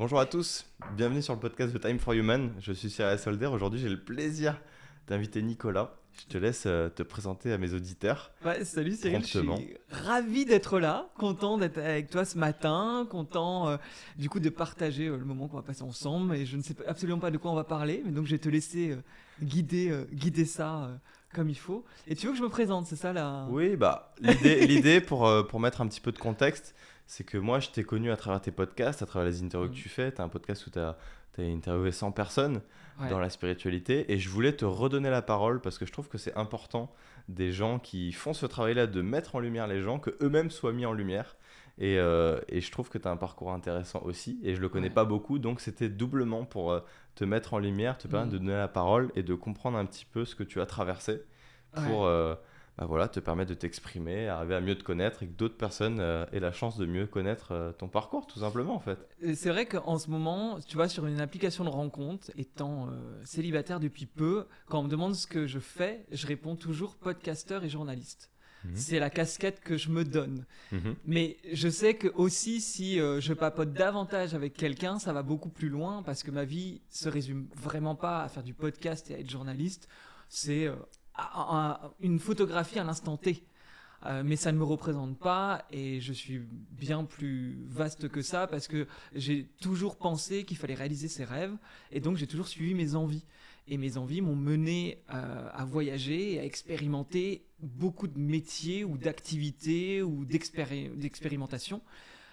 Bonjour à tous, bienvenue sur le podcast de Time for Human. Je suis Cyril Solder. Aujourd'hui, j'ai le plaisir d'inviter Nicolas. Je te laisse te présenter à mes auditeurs Ouais, salut Cyril, je promptement. suis ravi d'être là, content d'être avec toi ce matin, content du coup de partager le moment qu'on va passer ensemble et je ne sais absolument pas de quoi on va parler, mais donc je vais te laisser guider ça comme il faut. Et tu veux que je me présente, c'est ça là? Oui, l'idée pour mettre un petit peu de contexte, c'est que moi, je t'ai connu à travers tes podcasts, à travers les interviews que tu fais. Tu as un podcast où tu as interviewé 100 personnes Ouais, dans la spiritualité et je voulais te redonner la parole parce que je trouve que c'est important des gens qui font ce travail-là de mettre en lumière les gens, que eux-mêmes soient mis en lumière. Et je trouve que tu as un parcours intéressant aussi et je le connais ouais. pas beaucoup, donc c'était doublement pour te mettre en lumière, te permettre de donner la parole et de comprendre un petit peu ce que tu as traversé Ouais. pour voilà, te permettre de t'exprimer, arriver à mieux te connaître et que d'autres personnes aient la chance de mieux connaître ton parcours, tout simplement en fait. Et c'est vrai qu'en ce moment, tu vois, sur une application de rencontre, étant célibataire depuis peu, quand on me demande ce que je fais, je réponds toujours podcasteur et journaliste. Mhm. C'est la casquette que je me donne. Mhm. Mais je sais que aussi si je papote davantage avec quelqu'un, ça va beaucoup plus loin parce que ma vie se résume vraiment pas à faire du podcast et à être journaliste. C'est une photographie à l'instant T. Mais ça ne me représente pas et je suis bien plus vaste que ça parce que j'ai toujours pensé qu'il fallait réaliser ses rêves et donc j'ai toujours suivi mes envies. Et mes envies m'ont mené à voyager et à expérimenter beaucoup de métiers ou d'activités ou d'expérimentation.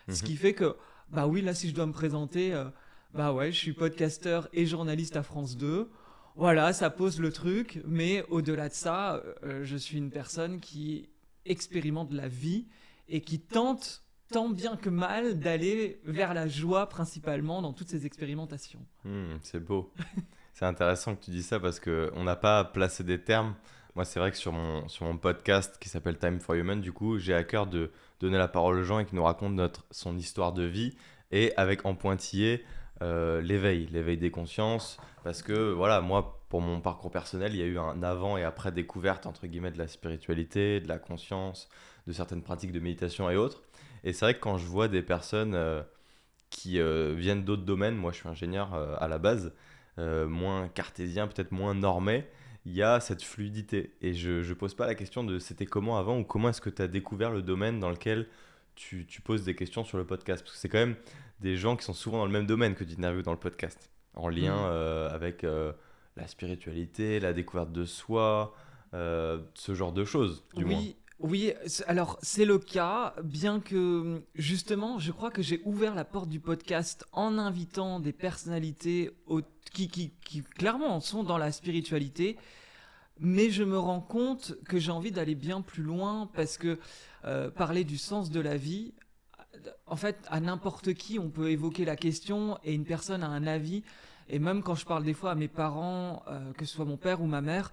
Ce Mhm. qui fait que, bah oui, là, si je dois me présenter, bah ouais, je suis podcasteur et journaliste à France 2. Voilà, ça pose le truc, mais au-delà de ça, je suis une personne qui expérimente la vie et qui tente, tant bien que mal, d'aller vers la joie principalement dans toutes ces expérimentations. C'est beau. C'est intéressant que tu dis ça parce qu'on n'a pas placé des termes. Moi, c'est vrai que sur mon podcast qui s'appelle Time for Human, du coup, j'ai à cœur de donner la parole aux gens et qu'ils nous racontent son histoire de vie et avec en pointillé l'éveil des consciences. Parce que, voilà, moi, pour mon parcours personnel, il y a eu un avant et après découverte, entre guillemets, de la spiritualité, de la conscience, de certaines pratiques de méditation et autres. Et c'est vrai que quand je vois des personnes qui viennent d'autres domaines, moi, je suis ingénieur à la base, moins cartésien, peut-être moins normé, il y a cette fluidité. Et je ne pose pas la question de c'était comment avant ou comment est-ce que tu as découvert le domaine dans lequel tu poses des questions sur le podcast. Parce que c'est quand même des gens qui sont souvent dans le même domaine que tu interviews dans le podcast, en lien Hmm. avec la spiritualité, la découverte de soi, ce genre de choses, du moins. Oui, oui, alors c'est le cas, bien que justement, je crois que j'ai ouvert la porte du podcast en invitant des personnalités qui clairement sont dans la spiritualité, mais je me rends compte que j'ai envie d'aller bien plus loin parce que parler du sens de la vie, en fait, à n'importe qui, on peut évoquer la question et une personne a un avis. Et même quand je parle des fois à mes parents, que ce soit mon père ou ma mère,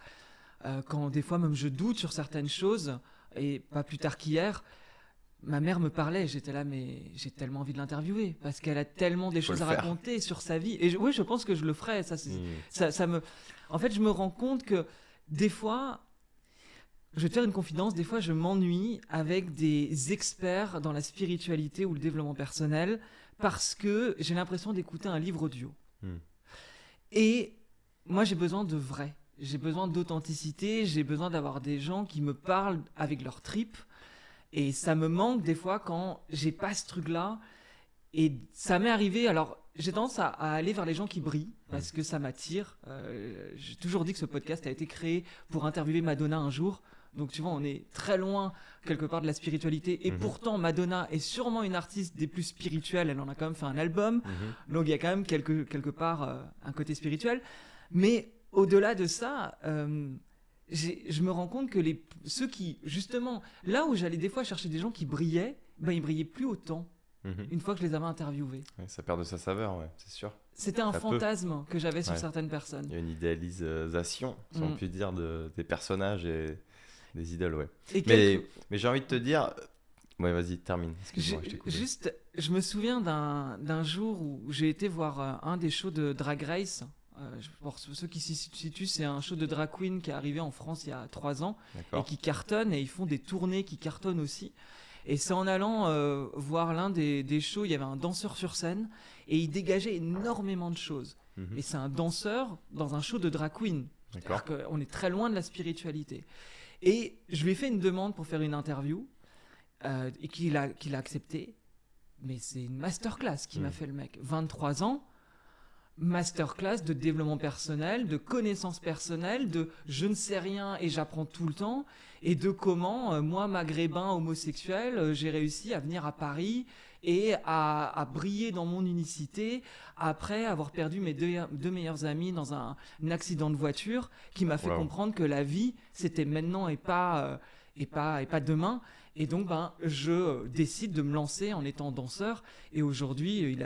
quand des fois même je doute sur certaines choses, et pas plus tard qu'hier, ma mère me parlait, j'étais là, mais j'ai tellement envie de l'interviewer, parce qu'elle a tellement des Faut le choses à faire. raconter sur sa vie. Et oui, je pense que je le ferai. Hmm. Ça me... En fait, je me rends compte que des fois, je vais te faire une confidence, des fois je m'ennuie avec des experts dans la spiritualité ou le développement personnel, parce que j'ai l'impression d'écouter un livre audio. Hmm. Et moi, j'ai besoin de vrai. J'ai besoin d'authenticité, j'ai besoin d'avoir des gens qui me parlent avec leurs tripes. Et ça me manque des fois quand j'ai pas ce truc-là. Et ça m'est arrivé, alors j'ai tendance à aller vers les gens qui brillent, parce que ça m'attire. J'ai toujours dit que ce podcast a été créé pour interviewer Madonna un jour. Donc tu vois, on est très loin quelque part de la spiritualité. Et Mhm. pourtant, Madonna est sûrement une artiste des plus spirituelles. Elle en a quand même fait un album. Mhm. Donc il y a quand même quelque part un côté spirituel. Mais au-delà de ça, je me rends compte que ceux qui, justement, là où j'allais des fois chercher des gens qui brillaient, ben ils brillaient plus autant Mhm. une fois que je les avais interviewés. Ouais, ça perd de sa saveur, ouais, c'est sûr. C'était un Ça peut. fantasme que j'avais sur Ouais. certaines Il personnes. y a une idéalisation, si on Mm. peut dire, des personnages et des idoles, ouais. Et Mais j'ai envie de te dire... Ouais, vas-y, termine. Excuse-moi, je t'ai coupé. juste, je me souviens d'un jour où j'ai été voir un des shows de Drag Race. Pour ceux qui s'y situent, c'est un show de drag queen qui est arrivé en France il y a 3 ans et D'accord. qui cartonne, et ils font des tournées qui cartonnent aussi. Et c'est en allant voir l'un des shows, il y avait un danseur sur scène et il dégageait énormément de choses. Mhm. Et c'est un danseur dans un show de drag queen. D'accord. C'est-à-dire qu'on est très loin de la spiritualité. Et je lui ai fait une demande pour faire une interview et qu'il a accepté. Mais c'est une masterclass qui m'a fait le mec. 23 ans, masterclass de développement personnel, de connaissances personnelles, de je ne sais rien et j'apprends tout le temps, et de comment, moi, maghrébin, homosexuel, j'ai réussi à venir à Paris et à briller dans mon unicité après avoir perdu mes deux meilleurs amis dans un accident de voiture qui m'a fait comprendre que la vie, c'était maintenant et pas demain. Et donc, je décide de me lancer en étant danseur. Et aujourd'hui,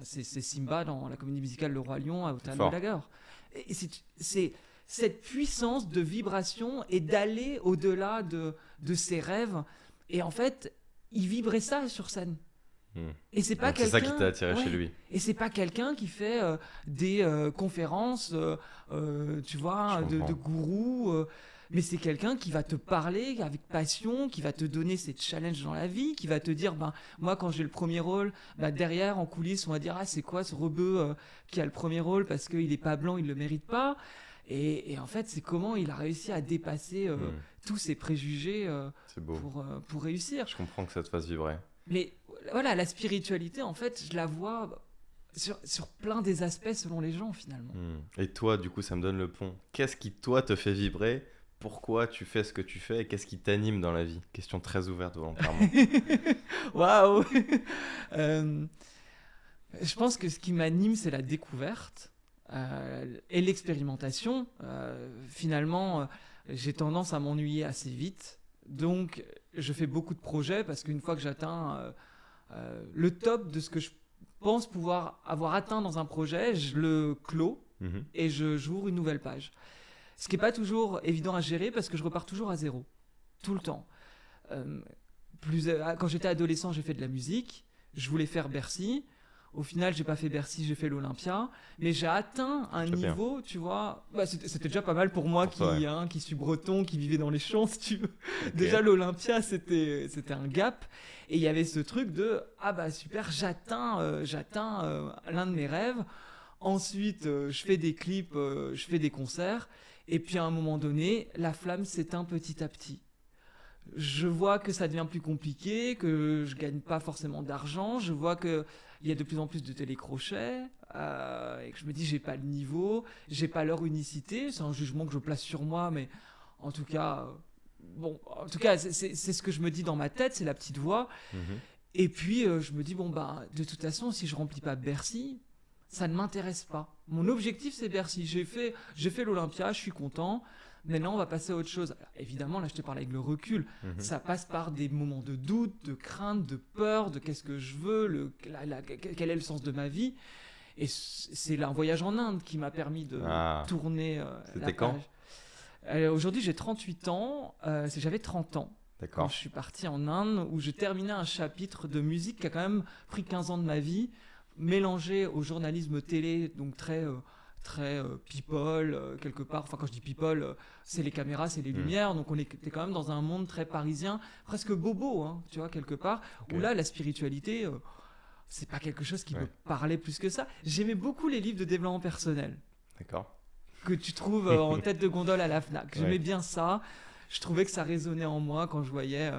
c'est Simba dans la comédie musicale Le Roi Lion à Ottawa Lager. Et c'est cette puissance de vibration et d'aller au-delà de ses rêves. Et en fait, il vibrait ça sur scène. Et c'est pas quelqu'un. C'est ça qui t'a attiré chez lui. Et c'est pas quelqu'un qui fait des conférences, tu vois, de gourou. Mais c'est quelqu'un qui va te parler avec passion, qui va te donner ses challenges dans la vie, qui va te dire, moi quand j'ai le premier rôle, derrière en coulisses on va dire, c'est quoi ce rebeu qui a le premier rôle parce qu'il est pas blanc, il le mérite pas. Et en fait c'est comment il a réussi à dépasser tous ses préjugés pour réussir. Je comprends que ça te fasse vibrer. Mais voilà, la spiritualité en fait je la vois sur plein des aspects selon les gens finalement. Et toi du coup ça me donne le pont. Qu'est-ce qui toi te fait vibrer ? Pourquoi tu fais ce que tu fais et qu'est-ce qui t'anime dans la vie ? Question très ouverte volontairement. Waouh. Je pense que ce qui m'anime, c'est la découverte et l'expérimentation. Finalement, j'ai tendance à m'ennuyer assez vite. Donc, je fais beaucoup de projets parce qu'une fois que j'atteins le top de ce que je pense pouvoir avoir atteint dans un projet, je le clôt et j'ouvre une nouvelle page. Ce qui n'est pas toujours évident à gérer parce que je repars toujours à zéro, tout le temps. Quand j'étais adolescent, j'ai fait de la musique. Je voulais faire Bercy. Au final, j'ai pas fait Bercy, j'ai fait l'Olympia. Mais j'ai atteint un niveau, tu vois. C'était déjà pas mal pour moi qui suis breton, qui vivait dans les champs, si tu veux. Okay. Déjà, l'Olympia, c'était un gap. Et il y avait ce truc de super, j'atteins l'un de mes rêves. Ensuite, je fais des clips, je fais des concerts. Et puis à un moment donné, la flamme s'éteint petit à petit. Je vois que ça devient plus compliqué, que je gagne pas forcément d'argent. Je vois qu'il y a de plus en plus de télécrochets et que je me dis j'ai pas le niveau, j'ai pas leur unicité. C'est un jugement que je place sur moi, mais en tout cas, c'est ce que je me dis dans ma tête, c'est la petite voix. Et puis je me dis de toute façon, si je remplis pas Bercy, ça ne m'intéresse pas. Mon objectif, c'est Bercy. J'ai fait l'Olympia, je suis content. Maintenant, on va passer à autre chose. Alors, évidemment, là, je te parle avec le recul. Ça passe par des moments de doute, de crainte, de peur, de qu'est-ce que je veux, quel est le sens de ma vie. Et c'est un voyage en Inde qui m'a permis de tourner C'était quand Aujourd'hui, j'ai 38 ans. J'avais 30 ans. D'accord. Quand je suis parti en Inde, où je terminais un chapitre de musique qui a quand même pris 15 ans de ma vie, mélangé au journalisme télé, donc très people, quelque part. Enfin, quand je dis people, c'est les caméras, c'est les lumières. Donc, on était quand même dans un monde très parisien, presque bobo, tu vois, quelque part. Où là, la spiritualité, c'est pas quelque chose qui me parlait plus que ça. J'aimais beaucoup les livres de développement personnel. D'accord. Que tu trouves en tête de gondole à la Fnac. J'aimais bien ça. Je trouvais que ça résonnait en moi quand je voyais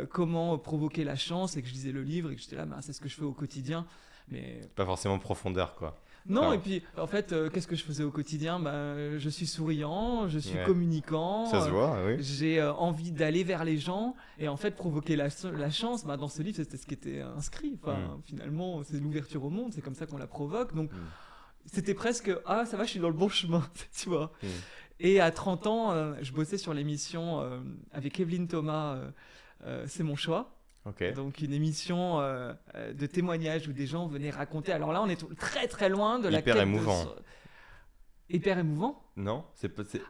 comment provoquer la chance et que je lisais le livre et que j'étais là, c'est ce que je fais au quotidien. Mais pas forcément profondeur, quoi. Non, et puis en fait, qu'est-ce que je faisais au quotidien ? Je suis souriant, je suis communicant. Ça se voit, oui. J'ai envie d'aller vers les gens et en fait provoquer la chance. Dans ce livre, c'était ce qui était inscrit. Enfin, finalement, c'est l'ouverture au monde, c'est comme ça qu'on la provoque. Donc, c'était presque ça va, je suis dans le bon chemin, tu vois. Et à 30 ans, je bossais sur l'émission avec Evelyne Thomas, C'est mon choix. Okay. Donc une émission de témoignages où des gens venaient raconter. Alors là, on est très très loin de la quête. Hyper émouvant. Hyper émouvant ? Non,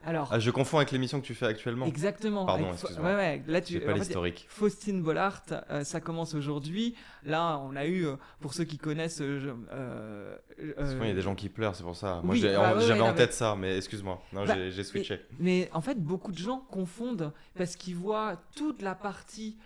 Alors, je confonds avec l'émission que tu fais actuellement. Exactement. Pardon, excuse-moi. Là, j'ai pas l'historique. Faustine Bollard, ça commence aujourd'hui. Là, on a eu, pour ceux qui connaissent... souvent, il y a des gens qui pleurent, c'est pour ça. Oui, moi, j'avais en tête ça, mais excuse-moi. Non, j'ai switché. Mais en fait, beaucoup de gens confondent parce qu'ils voient toute la partie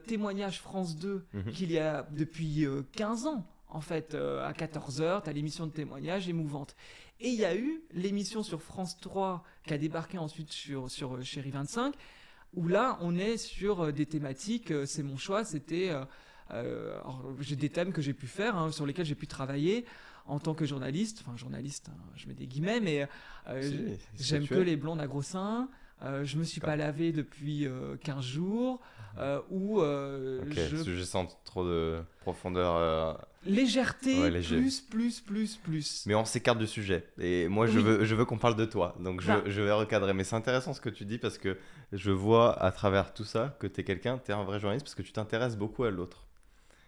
témoignage France 2 qu'il y a depuis 15 ans. En fait, à 14h, tu as l'émission de témoignage émouvante. Et il y a eu l'émission sur France 3 qui a débarqué ensuite sur Chérie 25, où là, on est sur des thématiques, c'est mon choix, c'était... alors, j'ai des thèmes que j'ai pu faire, hein, sur lesquels j'ai pu travailler en tant que journaliste, enfin journaliste, hein, je mets des guillemets, mais j'aime que les blondes à gros seins, je me suis pas lavé depuis 15 jours, ou je sens trop de profondeur. Légèreté, Ouais, léger. plus. Mais on s'écarte du sujet. Et moi, je veux qu'on parle de toi. Donc, je vais recadrer. Mais c'est intéressant ce que tu dis parce que je vois à travers tout ça que tu es un vrai journaliste parce que tu t'intéresses beaucoup à l'autre.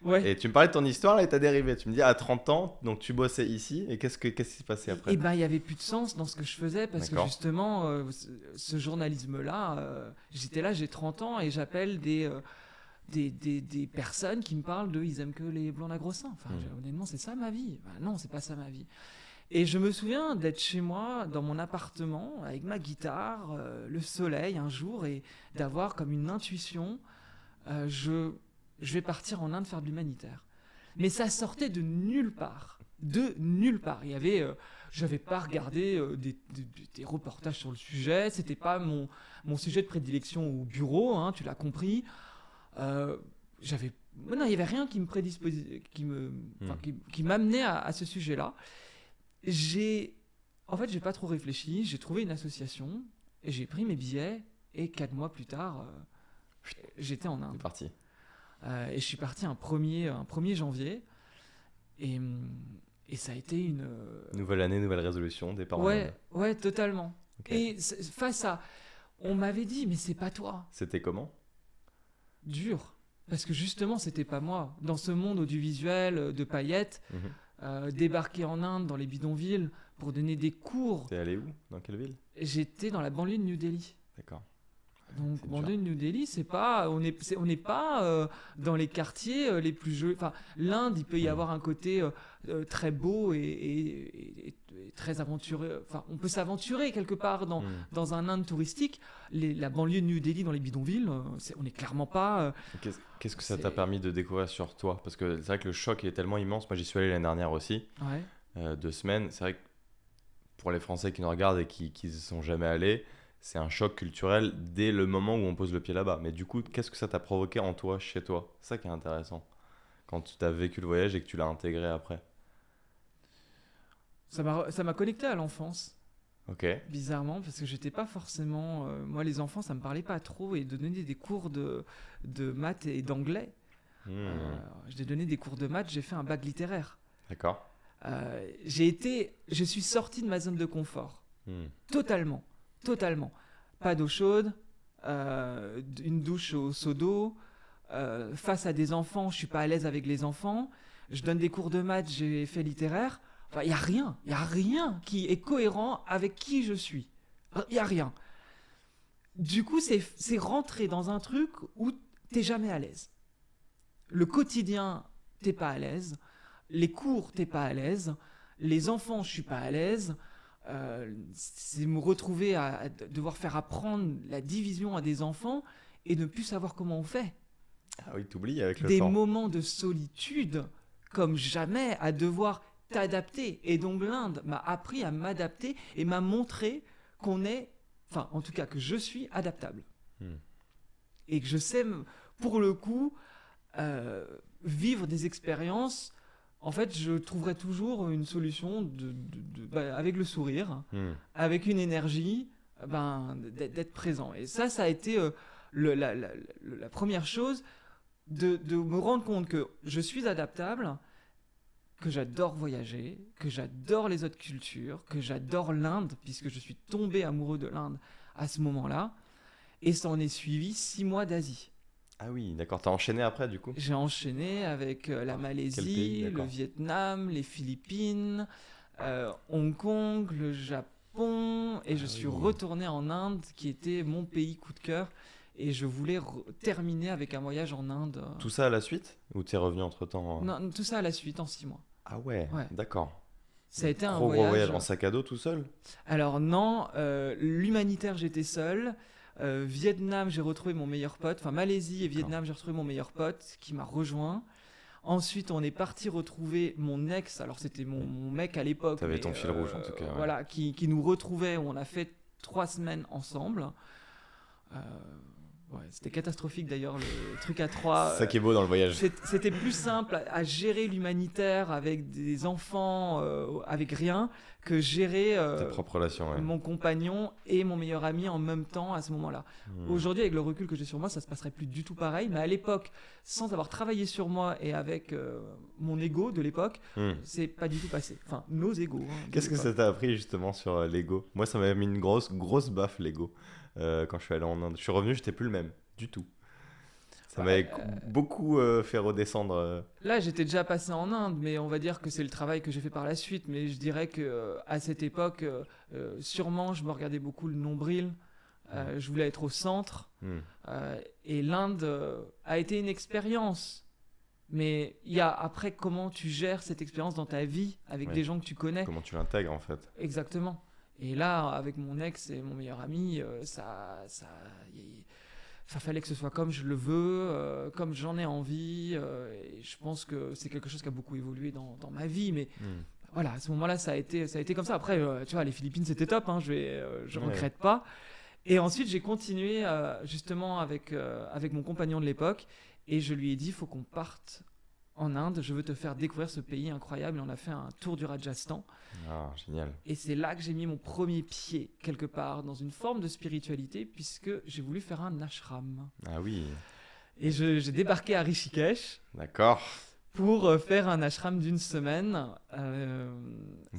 Ouais. Et tu me parlais de ton histoire là et t'as dérivé. Tu me dis à 30 ans, donc tu bossais ici. Et qu'est-ce qui s'est passé après? Eh ben, il n'y avait plus de sens dans ce que je faisais parce que justement, ce journalisme-là, j'étais là, j'ai 30 ans et j'appelle des personnes qui me parlent de ils aiment que les blondes à gros seins. Enfin, honnêtement, c'est ça ma vie. Ben, non, c'est pas ça ma vie. Et je me souviens d'être chez moi, dans mon appartement, avec ma guitare, le soleil un jour, et d'avoir comme une intuition, je vais partir en Inde faire de l'humanitaire. Mais ça sortait de nulle part. De nulle part. Il y avait... j'avais pas regardé des reportages sur le sujet, c'était pas mon sujet de prédilection au bureau, hein, tu l'as compris. Non, il y avait rien qui me prédisposait, qui m'amenait à ce sujet-là. En fait, j'ai pas trop réfléchi, j'ai trouvé une association et j'ai pris mes billets et 4 mois plus tard, j'étais en Inde. C'est parti. Et je suis parti un 1er janvier et ça a été une... Nouvelle année, nouvelle résolution, départ en Inde. Ouais, totalement. Okay. Et face à... On m'avait dit, mais c'est pas toi. C'était comment? Dur. Parce que justement, c'était pas moi. Dans ce monde audiovisuel de paillettes, débarquer en Inde, dans les bidonvilles, pour donner des cours... T'es allé où? Dans quelle ville? J'étais dans la banlieue de New Delhi. D'accord. Donc, banlieue de New Delhi, c'est pas, on n'est pas dans les quartiers les plus jolis. Enfin, l'Inde, il peut y avoir un côté très beau et très aventureux. Enfin, on peut s'aventurer quelque part dans un Inde touristique. La banlieue de New Delhi, dans les bidonvilles, on n'est clairement pas... Qu'est-ce que ça t'a permis de découvrir sur toi? Parce que c'est vrai que le choc est tellement immense. Moi, j'y suis allé l'année dernière aussi. Ouais. 2 semaines. C'est vrai que pour les Français qui nous regardent et qui ne sont jamais allés, c'est un choc culturel dès le moment où on pose le pied là-bas. Mais du coup, qu'est-ce que ça t'a provoqué en toi, chez toi? C'est ça qui est intéressant. Quand tu as vécu le voyage et que tu l'as intégré après. Ça m'a connecté à l'enfance. Ok. Bizarrement, parce que j'étais pas forcément... moi, les enfants, ça me parlait pas trop. Et de donner des cours de maths et d'anglais. J'ai donné des cours de maths, j'ai fait un bac littéraire. D'accord. Je suis sorti de ma zone de confort. Totalement. Pas d'eau chaude, une douche au seau d'eau, face à des enfants, je suis pas à l'aise avec les enfants, je donne des cours de maths, j'ai fait littéraire, enfin, il y a rien qui est cohérent avec qui je suis. Il y a rien. Du coup, c'est rentrer dans un truc où t'es jamais à l'aise. Le quotidien, t'es pas à l'aise, les cours, t'es pas à l'aise, les enfants, je suis pas à l'aise. C'est me retrouver à devoir faire apprendre la division à des enfants et ne plus savoir comment on fait. Ah oui, t'oublies avec le des temps. Moments de solitude comme jamais, à devoir t'adapter. Et donc l'Inde m'a appris à m'adapter et m'a montré qu'on est, enfin en tout cas que je suis adaptable. Et que je sais, pour le coup, vivre des expériences. En fait, je trouverai toujours une solution avec le sourire, avec une énergie, d'être présent. Et ça a été la première chose, de me rendre compte que je suis adaptable, que j'adore voyager, que j'adore les autres cultures, que j'adore l'Inde, puisque je suis tombé amoureux de l'Inde à ce moment-là. Et ça en est suivi 6 mois d'Asie. Ah oui, d'accord. T'as enchaîné après, du coup? J'ai enchaîné avec la Malaisie, le Vietnam, les Philippines, Hong Kong, le Japon, et je suis retourné en Inde, qui était mon pays coup de cœur, et je voulais terminer avec un voyage en Inde. Tout ça à la suite? Ou t'es revenu entre-temps? Non, tout ça à la suite, en 6 mois. Ah ouais. D'accord. Ça a été un gros voyage en sac à dos tout seul? Alors non, l'humanitaire, j'étais seul. Vietnam, j'ai retrouvé mon meilleur pote. Enfin, Malaisie et Vietnam, j'ai retrouvé mon meilleur pote qui m'a rejoint. Ensuite, on est parti retrouver mon ex. Alors, c'était mon mec à l'époque. T'avais mais, ton fil rouge, en tout cas, ouais. Voilà, qui nous retrouvait. On a fait 3 semaines ensemble. Ouais, c'était catastrophique d'ailleurs, le truc à 3. C'est ça qui est beau dans le voyage. C'était plus simple à gérer l'humanitaire avec des enfants, avec rien, que gérer Tes propres relations, ouais. mon compagnon et mon meilleur ami en même temps à ce moment-là. Aujourd'hui, avec le recul que j'ai sur moi, ça se passerait plus du tout pareil. Mais à l'époque, sans avoir travaillé sur moi et avec mon ego de l'époque, c'est pas du tout passé. Enfin, nos égos. Qu'est-ce que ça t'a appris justement sur l'ego? Moi, ça m'avait mis une grosse baffe, l'ego. Quand je suis allé en Inde. Je suis revenu, j'étais plus le même, du tout. Ça m'avait beaucoup fait redescendre. Là, j'étais déjà passé en Inde, mais on va dire que c'est le travail que j'ai fait par la suite. Mais je dirais que à cette époque, sûrement, je me regardais beaucoup le nombril. Je voulais être au centre. Et l'Inde a été une expérience. Mais il y a après comment tu gères cette expérience dans ta vie avec des gens que tu connais. Comment tu l'intègres en fait. Exactement. Et là, avec mon ex et mon meilleur ami, fallait que ce soit comme je le veux, comme j'en ai envie. Et je pense que c'est quelque chose qui a beaucoup évolué dans ma vie. Mais voilà, à ce moment-là, ça a été comme ça. Après, tu vois, les Philippines, c'était top. Hein, je regrette pas. Et ensuite, j'ai continué justement avec mon compagnon de l'époque. Et je lui ai dit, il faut qu'on parte en Inde. Je veux te faire découvrir ce pays incroyable. Et on a fait un tour du Rajasthan. Ah, génial. Et c'est là que j'ai mis mon premier pied, quelque part, dans une forme de spiritualité, puisque j'ai voulu faire un ashram. Ah oui. Et j'ai débarqué à Rishikesh. D'accord. Pour faire un ashram d'une semaine.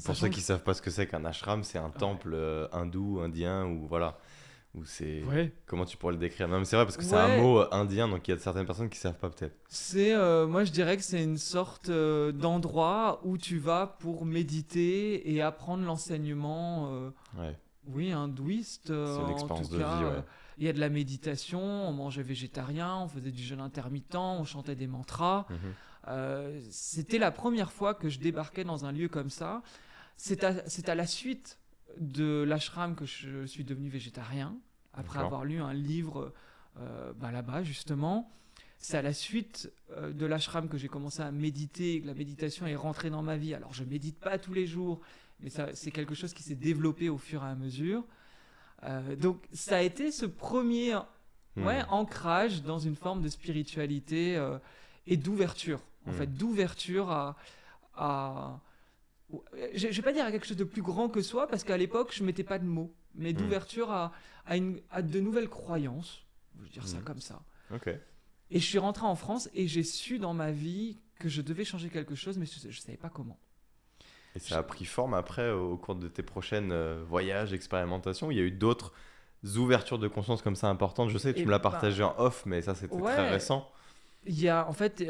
Pour ceux qui ne savent pas ce que c'est qu'un ashram, c'est un temple hindou, indien, ou voilà. Ou c'est... Ouais. Comment tu pourrais le décrire? Même c'est vrai parce que c'est un mot indien, donc il y a certaines personnes qui savent pas peut-être. Moi je dirais que c'est une sorte d'endroit où tu vas pour méditer et apprendre l'enseignement. Oui, hindouiste. C'est une expérience de vie. Ouais. Il y a de la méditation, on mangeait végétarien, on faisait du jeûne intermittent, on chantait des mantras. C'était la première fois que je débarquais dans un lieu comme ça. C'est à la suite de l'ashram que je suis devenu végétarien, après avoir lu un livre là-bas justement. C'est à la suite de l'ashram que j'ai commencé à méditer, que la méditation est rentrée dans ma vie. Alors je médite pas tous les jours, mais c'est quelque chose qui s'est développé au fur et à mesure. Donc ça a été ce premier ancrage dans une forme de spiritualité et d'ouverture, en fait, d'ouverture à je vais pas dire à quelque chose de plus grand que soi, parce qu'à l'époque, je mettais pas de mots, mais d'ouverture à de nouvelles croyances, je veux dire ça comme ça. Et je suis rentré en France et j'ai su dans ma vie que je devais changer quelque chose, mais je savais pas comment. Et ça a pris forme après, au cours de tes prochaines voyages, expérimentations? Il y a eu d'autres ouvertures de conscience comme ça importantes? Je sais, tu me l'as partagé en off, mais ça, c'était très récent. Il y a, en fait,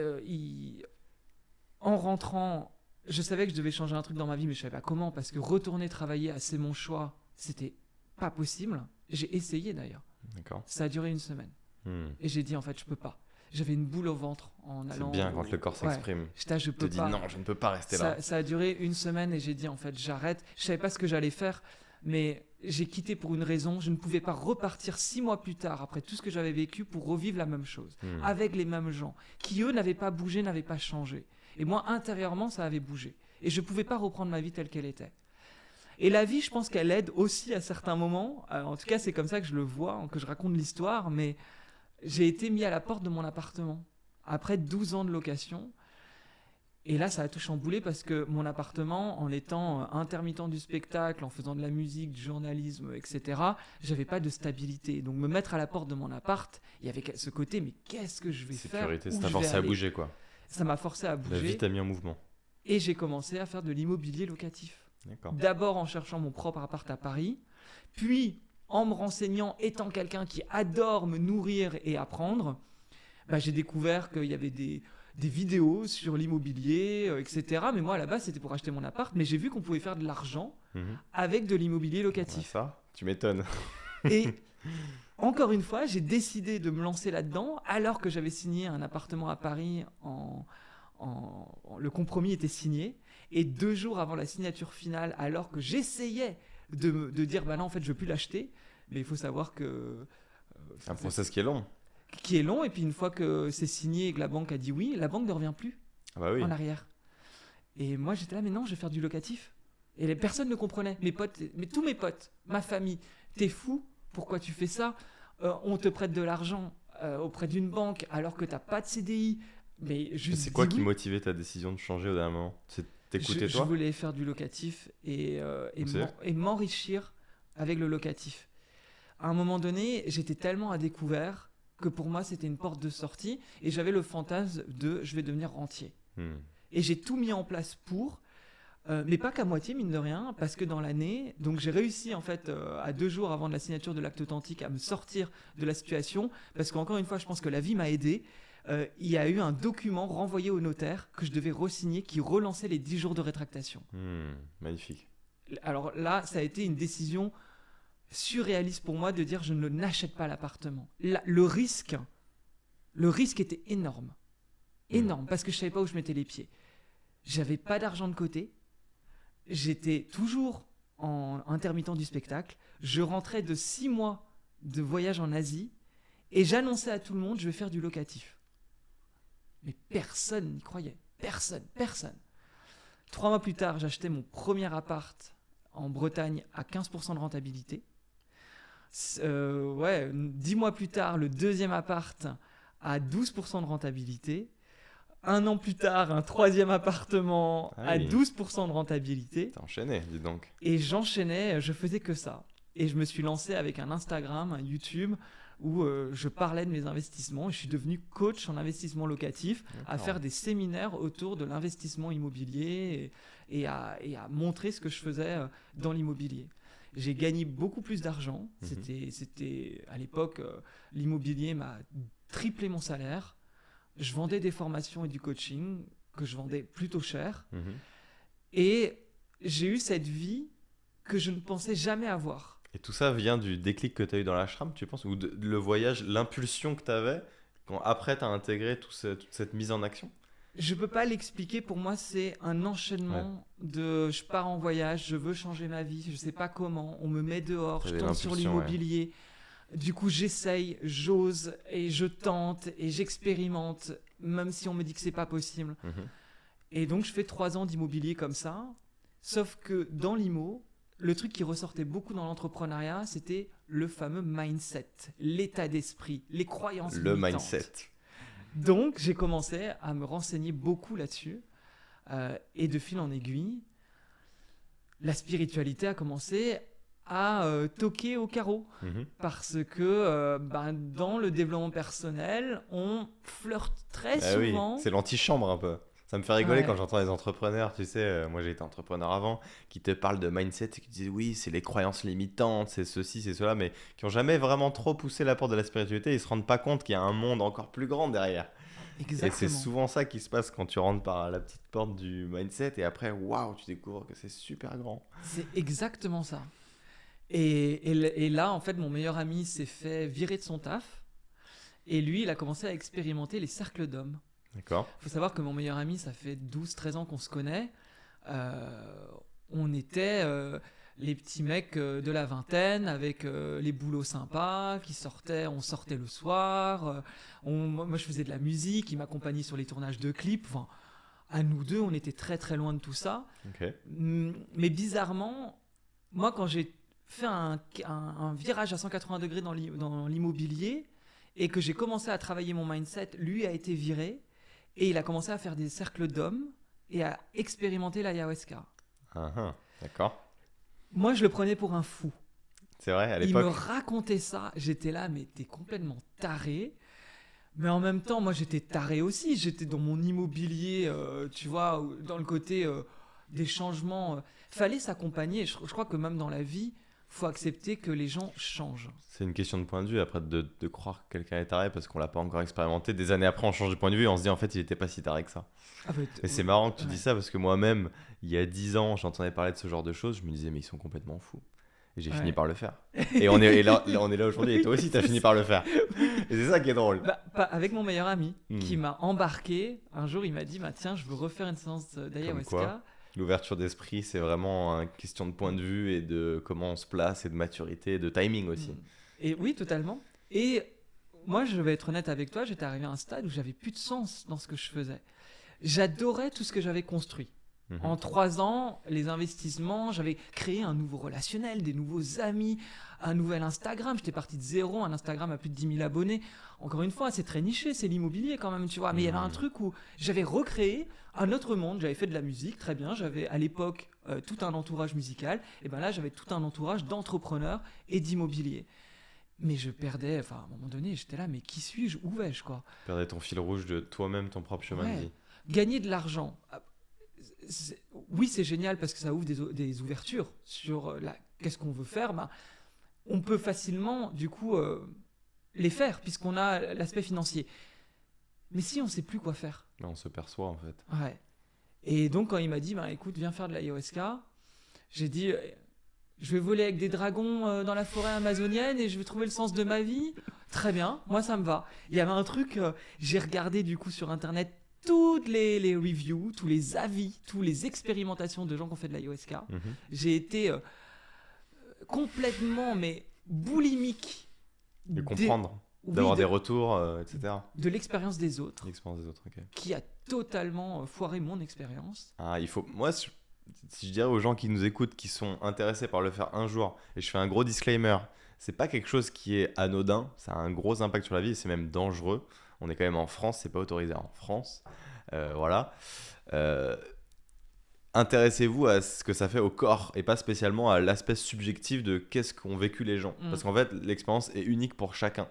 en rentrant... Je savais que je devais changer un truc dans ma vie, mais je savais pas comment, parce que retourner travailler à C'est mon choix, c'était pas possible. J'ai essayé d'ailleurs. D'accord. Ça a duré une semaine. Et j'ai dit en fait, je peux pas. J'avais une boule au ventre en allant. C'est bien quand le corps s'exprime. Je peux pas. Dis non, je ne peux pas rester là. Ça a duré une semaine et j'ai dit en fait, j'arrête. Je savais pas ce que j'allais faire, mais j'ai quitté pour une raison. Je ne pouvais pas repartir 6 mois plus tard, après tout ce que j'avais vécu, pour revivre la même chose, avec les mêmes gens, qui eux n'avaient pas bougé, n'avaient pas changé. Et moi, intérieurement, ça avait bougé. Et je ne pouvais pas reprendre ma vie telle qu'elle était. Et la vie, je pense qu'elle aide aussi à certains moments. En tout cas, c'est comme ça que je le vois, que je raconte l'histoire. Mais j'ai été mis à la porte de mon appartement après 12 ans de location. Et là, ça a tout chamboulé parce que mon appartement, en étant intermittent du spectacle, en faisant de la musique, du journalisme, etc., j'avais pas de stabilité. Donc me mettre à la porte de mon appart, il y avait ce côté, mais qu'est-ce que je vais faire? Sécurité, ça t'a forcé à bouger, quoi. Ça m'a forcé à bouger. La vie t'a mis en mouvement. Et j'ai commencé à faire de l'immobilier locatif. D'abord en cherchant mon propre appart à Paris, puis en me renseignant, étant quelqu'un qui adore me nourrir et apprendre, j'ai découvert qu'il y avait des vidéos sur l'immobilier, etc. Mais moi, à la base, c'était pour acheter mon appart. Mais j'ai vu qu'on pouvait faire de l'argent avec de l'immobilier locatif. Ça, tu m'étonnes. Et encore une fois, j'ai décidé de me lancer là-dedans, alors que j'avais signé un appartement à Paris, le compromis était signé. Et 2 jours avant la signature finale, alors que j'essayais de dire, non, en fait, je ne veux plus l'acheter. Mais il faut savoir que... c'est un process qui est long. Et puis une fois que c'est signé et que la banque a dit oui, la banque ne revient plus. Ah bah oui. en arrière. Et moi, j'étais là, mais non, je vais faire du locatif. Et les personnes ne comprenaient. Mes potes, mais tous mes potes, ma famille, t'es fou, pourquoi tu fais ça? On te prête de l'argent auprès d'une banque alors que t'as pas de CDI. Mais Et juste c'est quoi dis qui oui. motivait ta décision de changer au dernier moment? C'est t'écouter Je toi? voulais faire du locatif C'est- et m'enrichir avec le locatif. À un moment donné, j'étais tellement à découvert que pour moi, c'était une porte de sortie et j'avais le fantasme de je vais devenir rentier. Hmm. Et j'ai tout mis en place pour, mais pas qu'à moitié, mine de rien, parce que dans l'année, donc j'ai réussi en fait à 2 jours avant de la signature de l'acte authentique à me sortir de la situation, parce qu'encore une fois, je pense que la vie m'a aidé. Il y a eu un document renvoyé au notaire que je devais re-signer qui relançait les 10 jours de rétractation. Magnifique. Alors là, ça a été une décision surréaliste pour moi de dire je ne n'achète pas l'appartement. Le risque était énorme. Énorme, parce que je savais pas où je mettais les pieds. J'avais pas d'argent de côté. J'étais toujours en intermittent du spectacle. Je rentrais de 6 mois de voyage en Asie et j'annonçais à tout le monde je vais faire du locatif. Mais personne n'y croyait. Personne. 3 mois plus tard, j'achetais mon premier appart en Bretagne à 15% de rentabilité. 10 mois plus tard, le deuxième appart à 12% de rentabilité. 1 an plus tard, un troisième appartement Ah à oui. 12% de rentabilité. T'as enchaîné, dis donc. Et j'enchaînais, je faisais que ça. Et je me suis lancé avec un Instagram, un YouTube, où je parlais de mes investissements. Et je suis devenu coach en investissement locatif, à D'accord. faire des séminaires autour de l'investissement immobilier et à montrer ce que je faisais dans l'immobilier. J'ai gagné beaucoup plus d'argent. C'était à l'époque, l'immobilier m'a triplé mon salaire. Je vendais des formations et du coaching que je vendais plutôt cher. Mhm. Et j'ai eu cette vie que je ne pensais jamais avoir. Et tout ça vient du déclic que tu as eu dans l'ashram, tu penses? Ou le voyage, l'impulsion que tu avais quand après tu as intégré toute cette mise en action? Je peux pas l'expliquer, pour moi c'est un enchaînement de je pars en voyage, je veux changer ma vie, je sais pas comment, on me met dehors, je T'avais tombe sur l'impulsion, l'immobilier. Du coup j'essaye, j'ose et je tente et j'expérimente, même si on me dit que c'est pas possible. Mhm. Et donc je fais 3 ans d'immobilier comme ça, sauf que dans l'IMO, le truc qui ressortait beaucoup dans l'entrepreneuriat, c'était le fameux mindset, l'état d'esprit, les croyances Le limitantes. mindset. Donc j'ai commencé à me renseigner beaucoup là-dessus, et de fil en aiguille, la spiritualité a commencé à toquer au carreau. Mhm. Parce que dans le développement personnel, on flirte très Ah oui, souvent. c'est l'antichambre un peu. Ça me fait rigoler Ouais. quand j'entends les entrepreneurs, tu sais, moi j'ai été entrepreneur avant, qui te parlent de mindset et qui te disent oui, c'est les croyances limitantes, c'est ceci, c'est cela, mais qui n'ont jamais vraiment trop poussé la porte de la spiritualité, ils se rendent pas compte qu'il y a un monde encore plus grand derrière. Et c'est Exactement. souvent ça qui se passe quand tu rentres par la petite porte du mindset et après, waouh, tu découvres que c'est super grand. C'est exactement ça. Et là, en fait, mon meilleur ami s'est fait virer de son taf. Et lui, il a commencé à expérimenter les cercles d'hommes. D'accord? Il faut savoir que mon meilleur ami, ça fait 12-13 ans qu'on se connaît. On était les petits mecs de la vingtaine avec les boulots sympas qui sortaient. On sortait le soir. Moi, je faisais de la musique. Il m'accompagnait sur les tournages de clips. Enfin, à nous deux, on était très très loin de tout ça. Ok. Mais bizarrement, moi, quand j'ai fait un virage à 180 degrés dans l'immobilier et que j'ai commencé à travailler mon mindset, lui a été viré et il a commencé à faire des cercles d'hommes et à expérimenter l'ayahuasca. D'accord. Moi, je le prenais pour un fou. C'est vrai, à Il me l'époque. racontait ça, j'étais là, mais t'es complètement taré. Mais en même temps, moi, j'étais taré aussi. J'étais dans mon immobilier, tu vois, dans le côté des changements. Fallait s'accompagner. Je crois que même dans la vie, faut accepter que les gens changent. C'est une question de point de vue, après de croire que quelqu'un est taré parce qu'on l'a pas encore expérimenté. Des années après, on change de point de vue et on se dit en fait, il était pas si taré que ça. Ah, bah, Et c'est marrant que tu ouais. dis ça parce que moi-même, il y a 10 ans, j'entendais parler de ce genre de choses, je me disais, mais ils sont complètement fous. Et j'ai Ouais. fini par le faire. Et on est là aujourd'hui, et toi aussi, tu as fini par le faire. Et c'est ça qui est drôle. Avec mon meilleur ami Hmm. qui m'a embarqué. Un jour, il m'a dit tiens, je veux refaire une séance Comme d'ayahuasca. quoi. L'ouverture d'esprit, c'est vraiment une question de point de vue et de comment on se place et de maturité et de timing aussi. Et oui, totalement. Et moi, je vais être honnête avec toi, j'étais arrivé à un stade où j'avais plus de sens dans ce que je faisais. j'adorais tout ce que j'avais construit. Mhm. En 3 ans, les investissements, j'avais créé un nouveau relationnel, des nouveaux amis, un nouvel Instagram. J'étais parti de zéro, un Instagram à plus de 10 000 abonnés. Encore une fois, c'est très niché, c'est l'immobilier quand même, tu vois. Mais il y avait un truc où j'avais recréé un autre monde. J'avais fait de la musique, très bien. J'avais à l'époque tout un entourage musical. Et ben là, j'avais tout un entourage d'entrepreneurs et d'immobilier. Mais je perdais, enfin, à un moment donné, j'étais là, mais qui suis-je? Où vais-je, quoi? Perdre ton fil rouge de toi-même, ton propre chemin de Ouais. vie. Gagner de l'argent. Oui, c'est génial parce que ça ouvre des ouvertures sur qu'est-ce qu'on veut faire. Ben, on peut facilement, du coup, les faire puisqu'on a l'aspect financier. Mais si on ne sait plus quoi faire. Là, on se perçoit en fait. Ouais. Et donc, quand il m'a dit, ben, écoute, viens faire de l'ayahuasca, j'ai dit, je vais voler avec des dragons dans la forêt amazonienne et je vais trouver le sens de ma vie. Très bien, moi ça me va. Il y avait un truc, j'ai regardé du coup sur internet toutes les reviews, tous les avis, toutes les expérimentations de gens qui ont fait de l'ayahuasca. Mhm. J'ai été complètement, mais boulimique De comprendre, oui, d'avoir des retours, etc. de l'expérience des autres, L'expérience des autres, ok. qui a totalement foiré mon expérience. Ah, il faut. Moi, si je dirais aux gens qui nous écoutent, qui sont intéressés par le faire un jour, et je fais un gros disclaimer, c'est pas quelque chose qui est anodin, ça a un gros impact sur la vie, et c'est même dangereux. On est quand même en France, c'est pas autorisé en France. Voilà. Intéressez-vous à ce que ça fait au corps et pas spécialement à l'aspect subjectif de qu'est-ce qu'ont vécu les gens. Parce qu'en fait, l'expérience est unique pour chacun.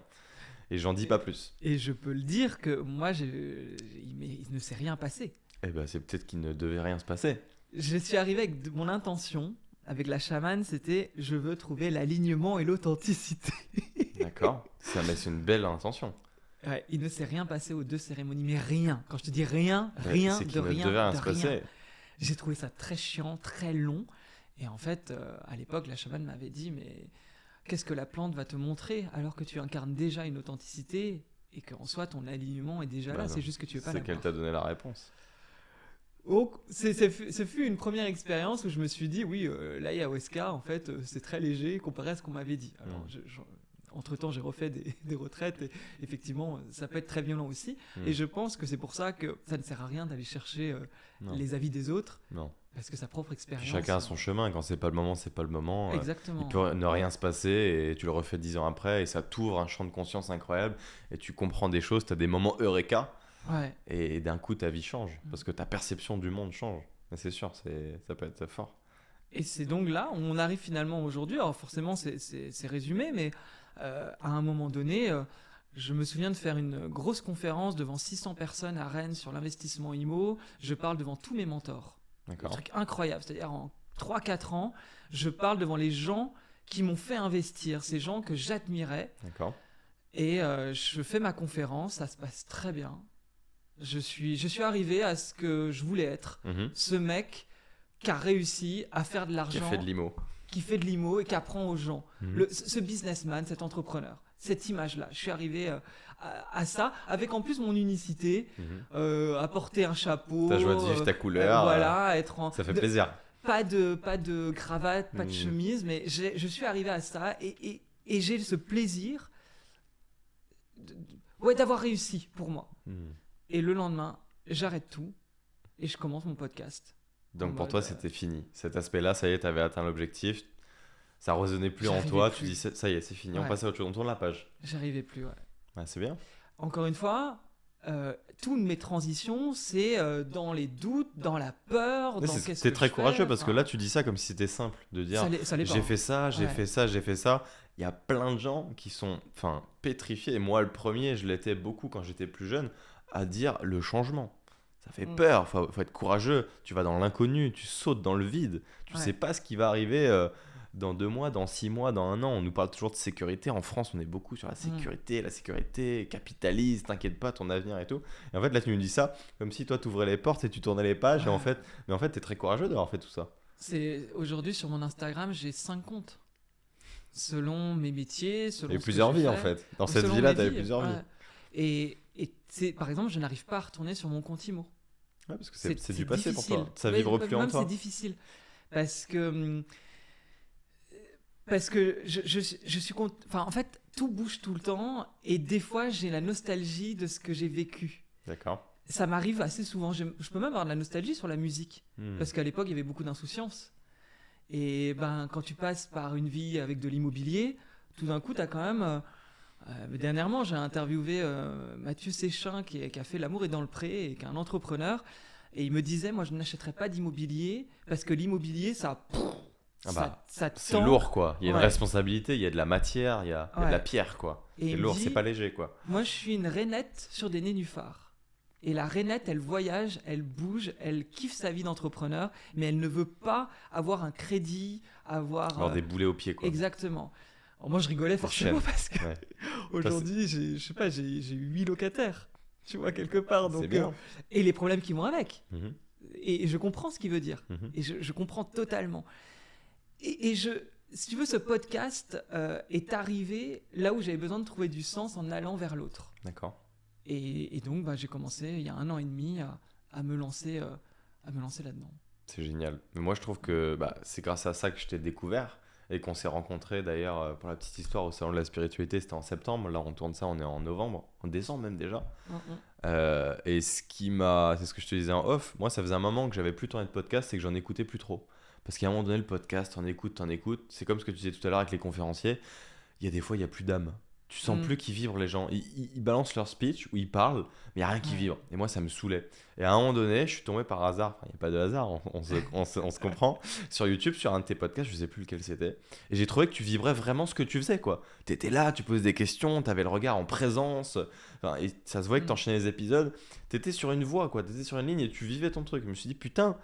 Et j'en dis pas plus. Et je peux le dire que moi, il ne s'est rien passé. Eh ben, c'est peut-être qu'il ne devait rien se passer. Je suis arrivé avec mon intention, avec la chamane, c'était je veux trouver l'alignement et l'authenticité. D'accord. Mais c'est une belle intention. Ouais, il ne s'est rien passé aux 2 cérémonies, mais rien. Quand je te dis rien, Ouais, rien c'est de qu'il ne rien, devait rien de se rien. passer. J'ai trouvé ça très chiant, très long. Et en fait, à l'époque, la chamane m'avait dit, mais qu'est-ce que la plante va te montrer alors que tu incarnes déjà une authenticité et qu'en soi, ton alignement est déjà là, non. c'est juste que tu veux pas C'est l'avoir. qu'elle t'a donné la réponse. Donc, ce fut une première expérience où je me suis dit, oui, l'ayahuasca, en fait, c'est très léger comparé à ce qu'on m'avait dit. Alors, entre-temps, j'ai refait des retraites et effectivement, ça peut être très violent aussi. Et je pense que c'est pour ça que ça ne sert à rien d'aller chercher les avis des autres. Non. Parce que sa propre expérience. Chacun a son chemin. Quand c'est pas le moment, c'est pas le moment. Exactement. Il peut ne rien se passer et tu le refais 10 ans après et ça t'ouvre un champ de conscience incroyable et tu comprends des choses. Tu as des moments eureka Ouais. et d'un coup ta vie change parce que ta perception du monde change. Et c'est sûr, ça peut être fort. Et c'est donc là où on arrive finalement aujourd'hui. Alors forcément, c'est résumé, mais à un moment donné, je me souviens de faire une grosse conférence devant 600 personnes à Rennes sur l'investissement IMO. Je parle devant tous mes mentors. D'accord. Un truc incroyable. C'est-à-dire en 3-4 ans, je parle devant les gens qui m'ont fait investir, ces gens que j'admirais. D'accord. Et je fais ma conférence, ça se passe très bien. Je suis arrivé à ce que je voulais être. Ce mec qui a réussi à faire de l'argent. Qui a fait de l'IMO. Qui fait de l'IMO et qui apprend aux gens. Ce businessman, cet entrepreneur, cette image-là. Je suis arrivé à ça, avec en plus mon unicité, à porter un chapeau. Ta joie de vivre, ta couleur. Voilà, être en... Ça fait plaisir. Pas de cravate, pas de chemise, mais je suis arrivé à ça et j'ai ce plaisir d'avoir réussi pour moi. Et le lendemain, j'arrête tout et je commence mon podcast. Donc pour toi, c'était fini. Cet aspect-là, ça y est, tu avais atteint l'objectif. Ça résonnait plus en toi. Tu dis, ça y est, c'est fini. Ouais. On passe à autre chose. On tourne la page. J'arrivais plus, ouais. Ah, c'est bien. Encore une fois, toutes mes transitions, c'est dans les doutes, dans la peur, dans qu'est-ce que c'est très je courageux fais, parce que là, tu dis ça comme si c'était simple de dire ça l'est pas. j'ai fait ça, j'ai Ouais. fait ça, j'ai fait ça. Il y a plein de gens qui sont pétrifiés. Et moi, le premier, je l'étais beaucoup quand j'étais plus jeune, à dire le changement. Ça fait peur, faut être courageux. Tu vas dans l'inconnu, tu sautes dans le vide. Tu sais pas ce qui va arriver dans 2 mois, dans 6 mois, dans 1 an. On nous parle toujours de sécurité. En France, on est beaucoup sur la sécurité, capitaliste, t'inquiète pas, ton avenir et tout. Et en fait, là, tu nous dis ça comme si toi, tu ouvrais les portes et tu tournais les pages. Et en fait, t'es très courageux d'avoir fait tout ça. Aujourd'hui, sur mon Instagram, j'ai 5 comptes. Selon mes métiers, selon Il y a eu ce plusieurs que j'ai vies, en fait. fait. Dans cette vie-là, tu avais plusieurs vies. Et par exemple, je n'arrive pas à retourner sur mon compte IMO. Ouais, parce que c'est du passé pour toi. Ça Ouais, vibre plus en même toi. c'est difficile. Parce que je suis enfin, en fait, tout bouge tout le temps. Et des fois, j'ai la nostalgie de ce que j'ai vécu. D'accord. ça m'arrive assez souvent. Je peux même avoir de la nostalgie sur la musique. Parce qu'à l'époque, il y avait beaucoup d'insouciance. Et quand tu passes par une vie avec de l'immobilier, tout d'un coup, tu as quand même... dernièrement, j'ai interviewé Mathieu Séchin qui a fait L'amour est dans le pré et qui est un entrepreneur. Et il me disait, moi, je n'achèterais pas d'immobilier parce que l'immobilier, ça c'est tend. lourd, quoi. Il y a une Ouais. responsabilité, il y a de la matière, il y a de la Ouais. pierre, quoi. Et C'est il me lourd, dit, c'est pas léger, quoi. moi, je suis une rainette sur des nénuphars. Et la rainette, elle voyage, elle bouge, elle kiffe sa vie d'entrepreneur, mais elle ne veut pas avoir un crédit, avoir... Alors des boulets aux pieds, quoi. Exactement. Alors moi, je rigolais forcément parce que Ouais. aujourd'hui, j'ai 8 locataires, tu vois, quelque part. Donc, C'est bien. et les problèmes qui vont avec. Mhm, Et je comprends ce qu'il veut dire. mhm. Et je comprends totalement. Et si tu veux, ce podcast est arrivé là où j'avais besoin de trouver du sens en allant vers l'autre. D'accord. Et donc, j'ai commencé il y a 1 an et demi à me lancer là-dedans. C'est génial. Mais moi, je trouve que c'est grâce à ça que je t'ai découvert et qu'on s'est rencontrés d'ailleurs pour la petite histoire au Salon de la Spiritualité. C'était en septembre. Là, on tourne ça, on est en novembre, en décembre même déjà. Et c'est ce que je te disais en off. Moi, ça faisait un moment que j'avais plus tourné de podcast et que j'en écoutais plus trop. Parce qu'à un moment donné, le podcast, t'en écoutes. C'est comme ce que tu disais tout à l'heure avec les conférenciers. Il y a des fois, il n'y a plus d'âme. Tu sens plus qu'ils vibrent, les gens. Ils balancent leur speech ou ils parlent, mais il n'y a rien qui vibre. Et moi, ça me saoulait. Et à un moment donné, je suis tombé par hasard. Il n'y a pas de hasard, on se comprend. Sur YouTube, sur un de tes podcasts, je ne sais plus lequel c'était. Et j'ai trouvé que tu vibrais vraiment ce que tu faisais, quoi. Tu étais là, tu posais des questions, tu avais le regard en présence. Et ça se voyait que tu enchaînais les épisodes. Tu étais sur une voie, quoi. Tu étais sur une ligne et tu vivais ton truc. Je me suis dit, putain,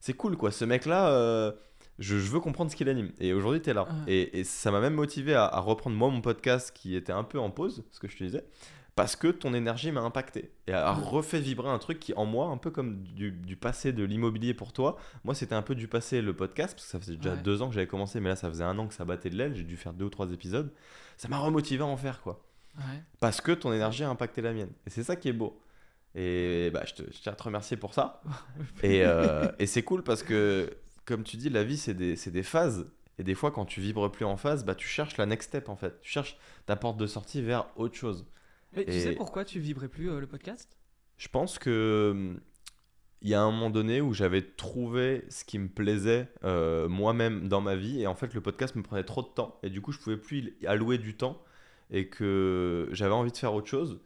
c'est cool, quoi. Ce mec-là. Je veux comprendre ce qu'il anime. Et aujourd'hui, tu es là. Et ça m'a même motivé à reprendre moi mon podcast qui était un peu en pause, ce que je te disais, parce que ton énergie m'a impacté et a refait vibrer un truc qui, en moi, un peu comme du passé de l'immobilier pour toi, moi, c'était un peu du passé le podcast, parce que ça faisait déjà 2 ans que j'avais commencé, mais là, ça faisait 1 an que ça battait de l'aile. J'ai dû faire 2 ou 3 épisodes. Ça m'a remotivé à en faire, quoi. Parce que ton énergie a impacté la mienne. Et c'est ça qui est beau. Et je tiens à te remercier pour ça. Et c'est cool parce que, comme tu dis, la vie, c'est des phases. Et des fois, quand tu vibres plus en phase, tu cherches la next step, en fait. Tu cherches ta porte de sortie vers autre chose. Mais tu sais pourquoi tu vibrais plus le podcast ? Je pense que il y a un moment donné où j'avais trouvé ce qui me plaisait moi-même dans ma vie. Et en fait, le podcast me prenait trop de temps. Et du coup, je pouvais plus y allouer du temps. Et que j'avais envie de faire autre chose.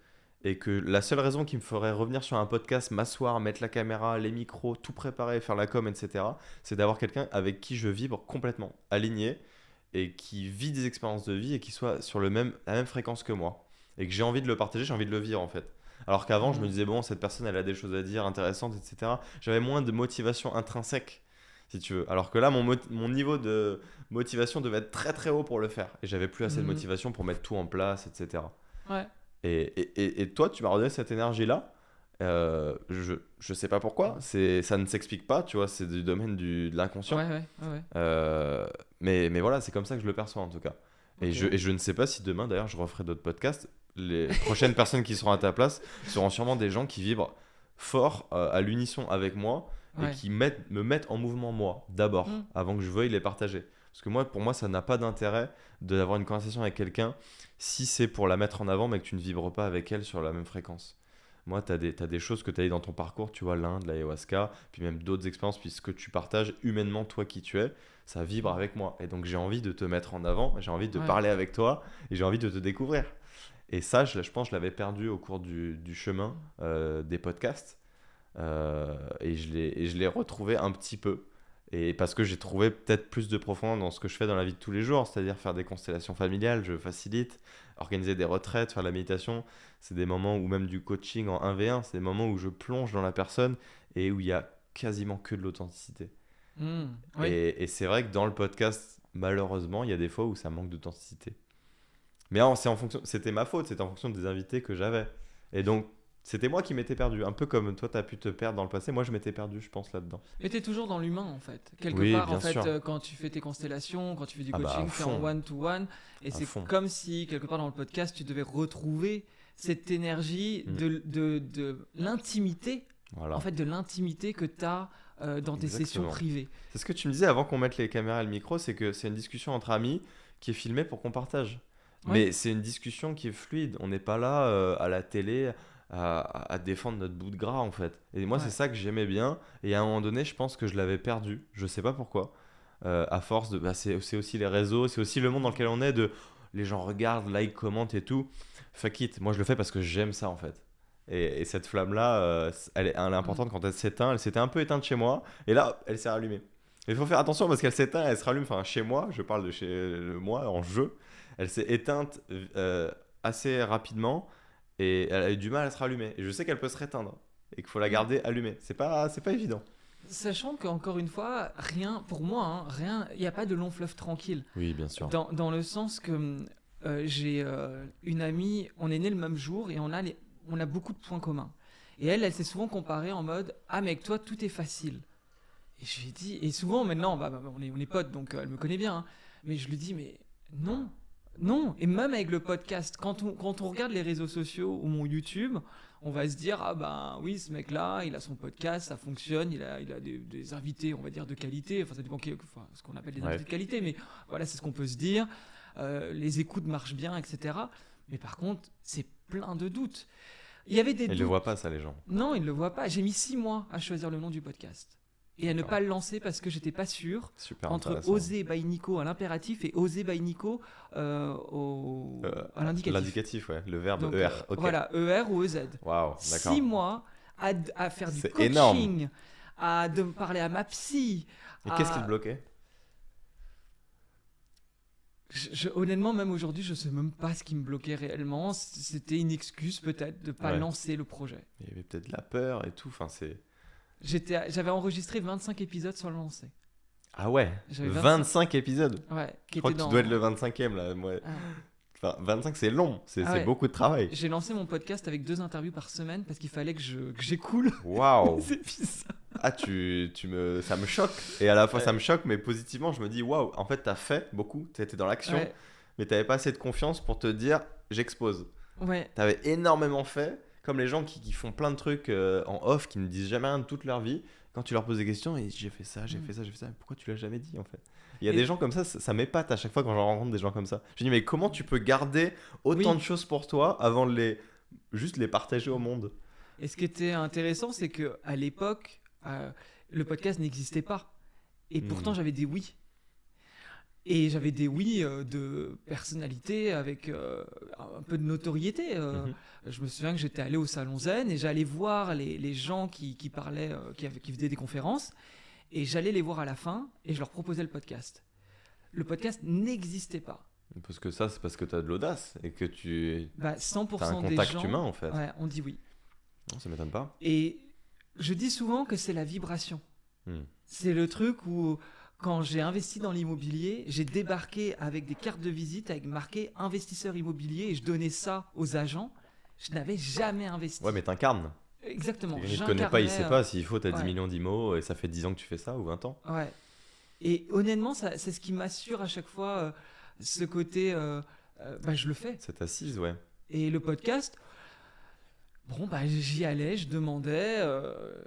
Et que la seule raison qui me ferait revenir sur un podcast, m'asseoir, mettre la caméra, les micros, tout préparer, faire la com, etc., c'est d'avoir quelqu'un avec qui je vibre complètement, aligné, et qui vit des expériences de vie et qui soit sur la même fréquence que moi. Et que j'ai envie de le partager, j'ai envie de le vivre en fait. Alors qu'avant, je me disais, bon, cette personne, elle a des choses à dire intéressantes, etc. J'avais moins de motivation intrinsèque, si tu veux. Alors que là, mon niveau de motivation devait être très très haut pour le faire. Et j'avais plus assez de motivation pour mettre tout en place, etc. Ouais. Et toi, tu m'as redonné cette énergie-là. Je sais pas pourquoi. Ça ne s'explique pas, tu vois. C'est du domaine de l'inconscient. Mais voilà, c'est comme ça que je le perçois en tout cas. Okay. Et je ne sais pas si demain, d'ailleurs, je referai d'autres podcasts. Les prochaines personnes qui seront à ta place seront sûrement des gens qui vibrent fort à l'unisson avec moi et qui me mettent en mouvement moi, d'abord, avant que je veuille les partager. Parce que pour moi, ça n'a pas d'intérêt d'avoir une conversation avec quelqu'un si c'est pour la mettre en avant, mais que tu ne vibres pas avec elle sur la même fréquence. Moi, tu as des choses que tu as eues dans ton parcours, tu vois, l'Inde, l'ayahuasca, puis même d'autres expériences, puis ce que tu partages humainement, toi qui tu es, ça vibre avec moi. Et donc, j'ai envie de te mettre en avant, j'ai envie de parler avec toi, et j'ai envie de te découvrir. Et ça, je pense que je l'avais perdu au cours du chemin des podcasts. Et je l'ai retrouvé un petit peu. Et parce que j'ai trouvé peut-être plus de profondeur dans ce que je fais dans la vie de tous les jours, c'est-à-dire faire des constellations familiales, je facilite, organiser des retraites, faire de la méditation, c'est des moments où même du coaching en 1v1, c'est des moments où je plonge dans la personne et où il y a quasiment que de l'authenticité. Et c'est vrai que dans le podcast, malheureusement, il y a des fois où ça manque d'authenticité. Mais c'était ma faute, c'était en fonction des invités que j'avais. Et donc, c'était moi qui m'étais perdu, un peu comme toi t'as pu te perdre dans le passé, moi je m'étais perdu je pense là-dedans. Mais t'es toujours dans l'humain en fait, quelque part en fait, quand tu fais tes constellations, quand tu fais du coaching, t'es en one-to-one, et c'est comme si quelque part dans le podcast tu devais retrouver cette énergie de l'intimité, en fait de l'intimité que t'as dans tes sessions privées. C'est ce que tu me disais avant qu'on mette les caméras et le micro, c'est que c'est une discussion entre amis qui est filmée pour qu'on partage. Mais c'est une discussion qui est fluide, on n'est pas là à la télé à défendre notre bout de gras en fait. Et moi, Ouais. c'est ça que j'aimais bien. Et à un moment donné, je pense que je l'avais perdu. Je sais pas pourquoi. À force de. Bah, c'est aussi les réseaux, c'est aussi le monde dans lequel on est. Les gens regardent, like, commentent et tout. Fuck it. Moi, je le fais parce que j'aime ça en fait. Et cette flamme-là, elle est importante quand elle s'éteint. Elle s'était un peu éteinte chez moi. Et là, elle s'est rallumée. Il faut faire attention parce qu'elle s'éteint, elle se rallume. Enfin, chez moi, je parle de chez moi en jeu. Elle s'est éteinte assez rapidement et elle a eu du mal à se rallumer. Et je sais qu'elle peut se réteindre et qu'il faut la garder allumée. C'est pas évident. Sachant qu'encore une fois, rien, pour moi, hein, rien, il n'y a pas de long fleuve tranquille. Oui, bien sûr. Dans le sens que j'ai une amie, on est nés le même jour et on a beaucoup de points communs. Et elle s'est souvent comparée en mode ah, mais avec toi, tout est facile. Et je lui ai dit, et souvent maintenant, on est potes, donc elle me connaît bien, hein, mais je lui dis, mais non, non. Et même avec le podcast, quand on regarde les réseaux sociaux ou mon YouTube, on va se dire, ah ben oui, ce mec-là, il a son podcast, ça fonctionne, il a des invités, on va dire, de qualité, enfin ça dépend ce qu'on appelle des Ouais. invités de qualité, mais voilà, c'est ce qu'on peut se dire. Les écoutes marchent bien, etc. Mais par contre, c'est plein de doutes. Il y avait des Ils doutes. le voient pas, ça, les gens. Non, ils ne le voient pas. J'ai mis 6 mois à choisir le nom du podcast. Et à ne D'accord. pas le lancer parce que j'étais pas sûr Super entre intéressant. Oser by Nico à l'impératif et Oser by Nico à l'indicatif. L'indicatif, ouais. Le verbe Donc, ER. Ok. Voilà, ER ou EZ. Waouh, d'accord. 6 mois à faire du C'est coaching, énorme. de me parler à ma psy. Et qu'est-ce qui te bloquait? Honnêtement, même aujourd'hui, je sais même pas ce qui me bloquait réellement. C'était une excuse peut-être de pas Ouais. lancer le projet. Il y avait peut-être de la peur et tout. Enfin, c'est. J'avais enregistré 25 épisodes sans le lancer. Ah ouais, J'avais 25 épisodes. Ouais, qui Je crois était que tu dans... dois être le 25e là. Moi. Ah. Enfin, 25 c'est long, c'est Ah ouais. beaucoup de travail. J'ai lancé mon podcast avec 2 interviews par semaine parce qu'il fallait que j'écoule Waouh. les épisodes. Ah, ça me choque. Et à la fois Ouais. ça me choque, mais positivement, je me dis waouh, en fait, t'as fait beaucoup, t'étais dans l'action, Ouais, mais t'avais pas assez de confiance pour te dire j'expose. ouais, T'avais énormément fait, comme les gens qui font plein de trucs en off, qui ne disent jamais rien de toute leur vie. Quand tu leur poses des questions, ils disent j'ai fait ça, j'ai Mm. fait ça, j'ai fait ça. Pourquoi tu l'as jamais dit en fait? Il y a Et- des gens comme ça m'épate à chaque fois quand j'en rencontre des gens comme ça. Je me dis mais comment tu peux garder autant Oui. de choses pour toi avant de juste les partager au monde? Et ce qui était intéressant, c'est que à l'époque, le podcast n'existait pas. Et pourtant, Mm. j'avais des oui. Et j'avais des oui de personnalité avec un peu de notoriété. Mhm. Je me souviens que j'étais allé au Salon Zen et j'allais voir les gens qui parlaient, qui faisaient des conférences. Et j'allais les voir à la fin et je leur proposais le podcast. Le podcast n'existait pas. Parce que ça, c'est parce que t'as de l'audace et que tu Bah, as un 100% des contact gens humain en fait. ouais, on dit oui. Non, ça m'étonne pas. Et je dis souvent que c'est la vibration. Hmm. C'est le truc où, quand j'ai investi dans l'immobilier, j'ai débarqué avec des cartes de visite avec marqué investisseur immobilier et je donnais ça aux agents. Je n'avais jamais investi. Ouais, mais t'incarnes. Exactement. Quelqu'un qui te connaît pas, il sait J'incarnais, pas s'il faut, t'as 10 ouais. millions d'IMO et ça fait 10 ans que tu fais ça ou 20 ans. Ouais. Et honnêtement, c'est ce qui m'assure à chaque fois ce côté, bah, je le fais. Cette assise, ouais. Et le podcast, bon, bah, j'y allais, je demandais,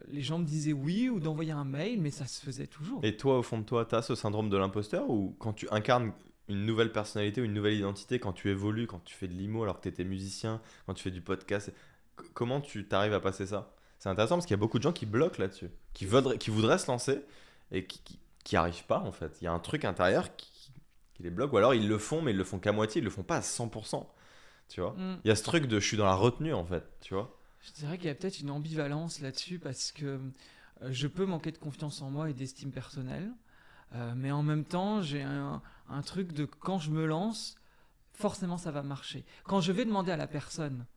les gens me disaient oui ou d'envoyer un mail, mais ça se faisait toujours. Et toi, au fond de toi, t'as ce syndrome de l'imposteur ou quand tu incarnes une nouvelle personnalité ou une nouvelle identité, quand tu évolues, quand tu fais de l'IMO alors que t'étais musicien, quand tu fais du podcast, comment tu t'arrives à passer ça? C'est intéressant parce qu'il y a beaucoup de gens qui bloquent là-dessus, qui voudraient se lancer et qui arrivent pas en fait. Il y a un truc intérieur qui les bloque ou alors ils le font mais ils le font qu'à moitié, ils le font pas à 100%. Tu vois? Mm. Il y a ce truc de je suis dans la retenue en fait, tu vois? Je dirais qu'il y a peut-être une ambivalence là-dessus parce que je peux manquer de confiance en moi et d'estime personnelle, mais en même temps, j'ai un truc de quand je me lance, forcément ça va marcher. Quand je vais demander à la personne,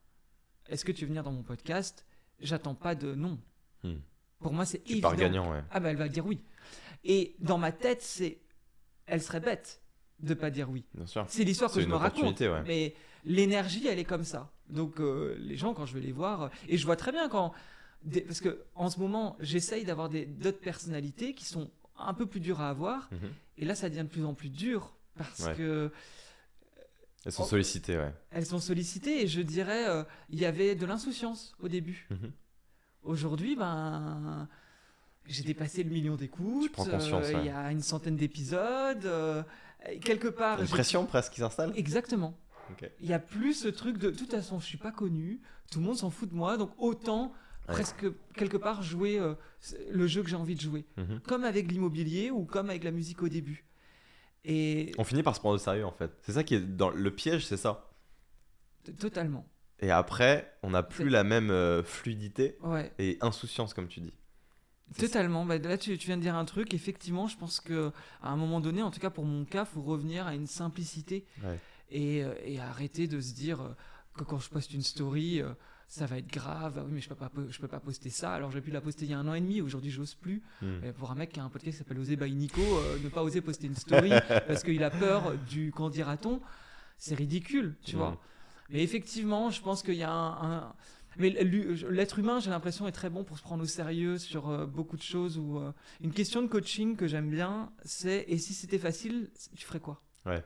est-ce que tu veux venir dans mon podcast? J'attends pas de non. Hmm. Pour moi, c'est Tu évident. pars gagnant, ouais. Ah bah elle va dire oui. Et dans ma tête, elle serait bête de pas dire oui. Bien sûr. C'est l'histoire que C'est je une me raconte. opportunité, ouais. Mais l'énergie, elle est comme ça. Donc les gens, quand je vais les voir, et je vois très bien parce que en ce moment, j'essaye d'avoir d'autres personnalités qui sont un peu plus dures à avoir. Mhm. Et là, ça devient de plus en plus dur parce Ouais. que Elles sont sollicitées, ouais. elles sont sollicitées. Et je dirais, il y avait de l'insouciance au début. Mhm. Aujourd'hui, ben, j'ai dépassé le million d'écoutes. Tu prends conscience, Il ouais. y a une centaine d'épisodes. Quelque part, Une pression presque qui s'installe. exactement. Ok. Il n'y a plus ce truc de toute façon, je suis pas connu, tout le monde s'en fout de moi, donc autant presque quelque part jouer le jeu que j'ai envie de jouer. Mhm. Comme avec l'immobilier ou comme avec la musique au début. Et On finit par se prendre au sérieux en fait. C'est ça qui est dans le piège, c'est ça. totalement. Et après, on n'a plus C'est- la même fluidité Ouais. et insouciance comme tu dis. C'est- Totalement. Bah, là, tu viens de dire un truc. Effectivement, je pense que à un moment donné, en tout cas pour mon cas, faut revenir à une simplicité Ouais. et arrêter de se dire que quand je poste une story, ça va être grave. Ah oui, mais je peux pas poster ça. Alors j'ai pu la poster il y a 1 an et demi. Aujourd'hui, j'ose plus. Hmm. Et pour un mec qui a un podcast qui s'appelle Osé by Nico, ne pas oser poster une story parce qu'il a peur du qu'en dira-t-on, c'est ridicule, tu vois. Mais effectivement, je pense qu'il y a mais l'être humain, j'ai l'impression, est très bon pour se prendre au sérieux sur beaucoup de choses. Une question de coaching que j'aime bien, c'est et si c'était facile, tu ferais quoi Ouais.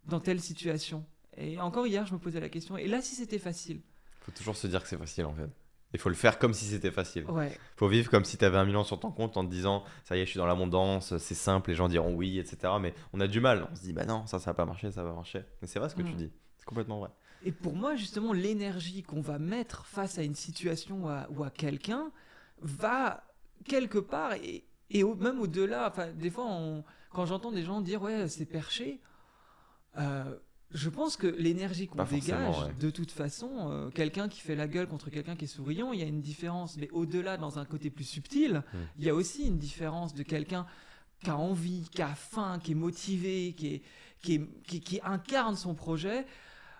dans telle situation? Et encore hier, je me posais la question. Et là, si c'était facile? Faut toujours se dire que c'est facile en fait. Il faut le faire comme si c'était facile. Ouais. Faut vivre comme si tu avais 1 million sur ton compte en te disant ça y est, je suis dans l'abondance, c'est simple, les gens diront oui, etc. Mais on a du mal. On se dit bah non, ça va pas marcher, ça va marcher. Mais c'est vrai ce que tu dis. C'est complètement vrai. Et pour moi, justement, l'énergie qu'on va mettre face à une situation ou à quelqu'un va quelque part même au-delà. Enfin, des fois, quand j'entends des gens dire ouais, c'est perché, je pense que l'énergie qu'on Pas forcément, dégage, ouais. de toute façon, quelqu'un qui fait la gueule contre quelqu'un qui est souriant, il y a une différence. Mais au-delà, dans un côté plus subtil, il y a aussi une différence de quelqu'un qui a envie, qui a faim, qui est motivé, qui incarne son projet,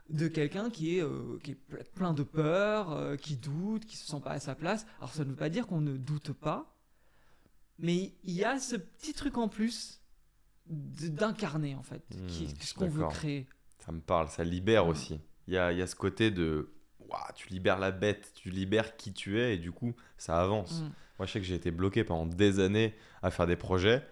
de quelqu'un qui est plein de peur, qui doute, qui se sent pas à sa place. Alors ça ne veut pas dire qu'on ne doute pas, mais il y a ce petit truc en plus d'incarner en fait, qui est ce qu'on veut d'accord. créer. Ça me parle, ça libère Ouais. aussi. Il y a ce côté de ouah, tu libères la bête, tu libères qui tu es et du coup ça avance. Mm. Moi je sais que j'ai été bloqué pendant des années à faire des projets,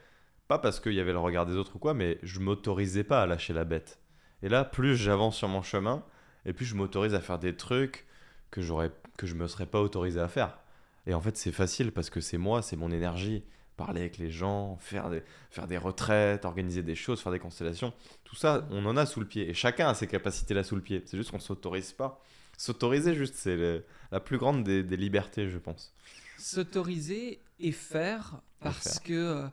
pas parce qu'il y avait le regard des autres ou quoi, mais je m'autorisais pas à lâcher la bête. Et là, plus j'avance sur mon chemin, et plus je m'autorise à faire des trucs que je me serais pas autorisé à faire. Et en fait c'est facile parce que c'est moi, c'est mon énergie. Parler avec les gens, faire des retraites, organiser des choses, faire des constellations, tout ça, on en a sous le pied. Et chacun a ses capacités là sous le pied. C'est juste qu'on ne s'autorise pas. S'autoriser, juste, c'est la plus grande des libertés, je pense. S'autoriser et faire parce faire. que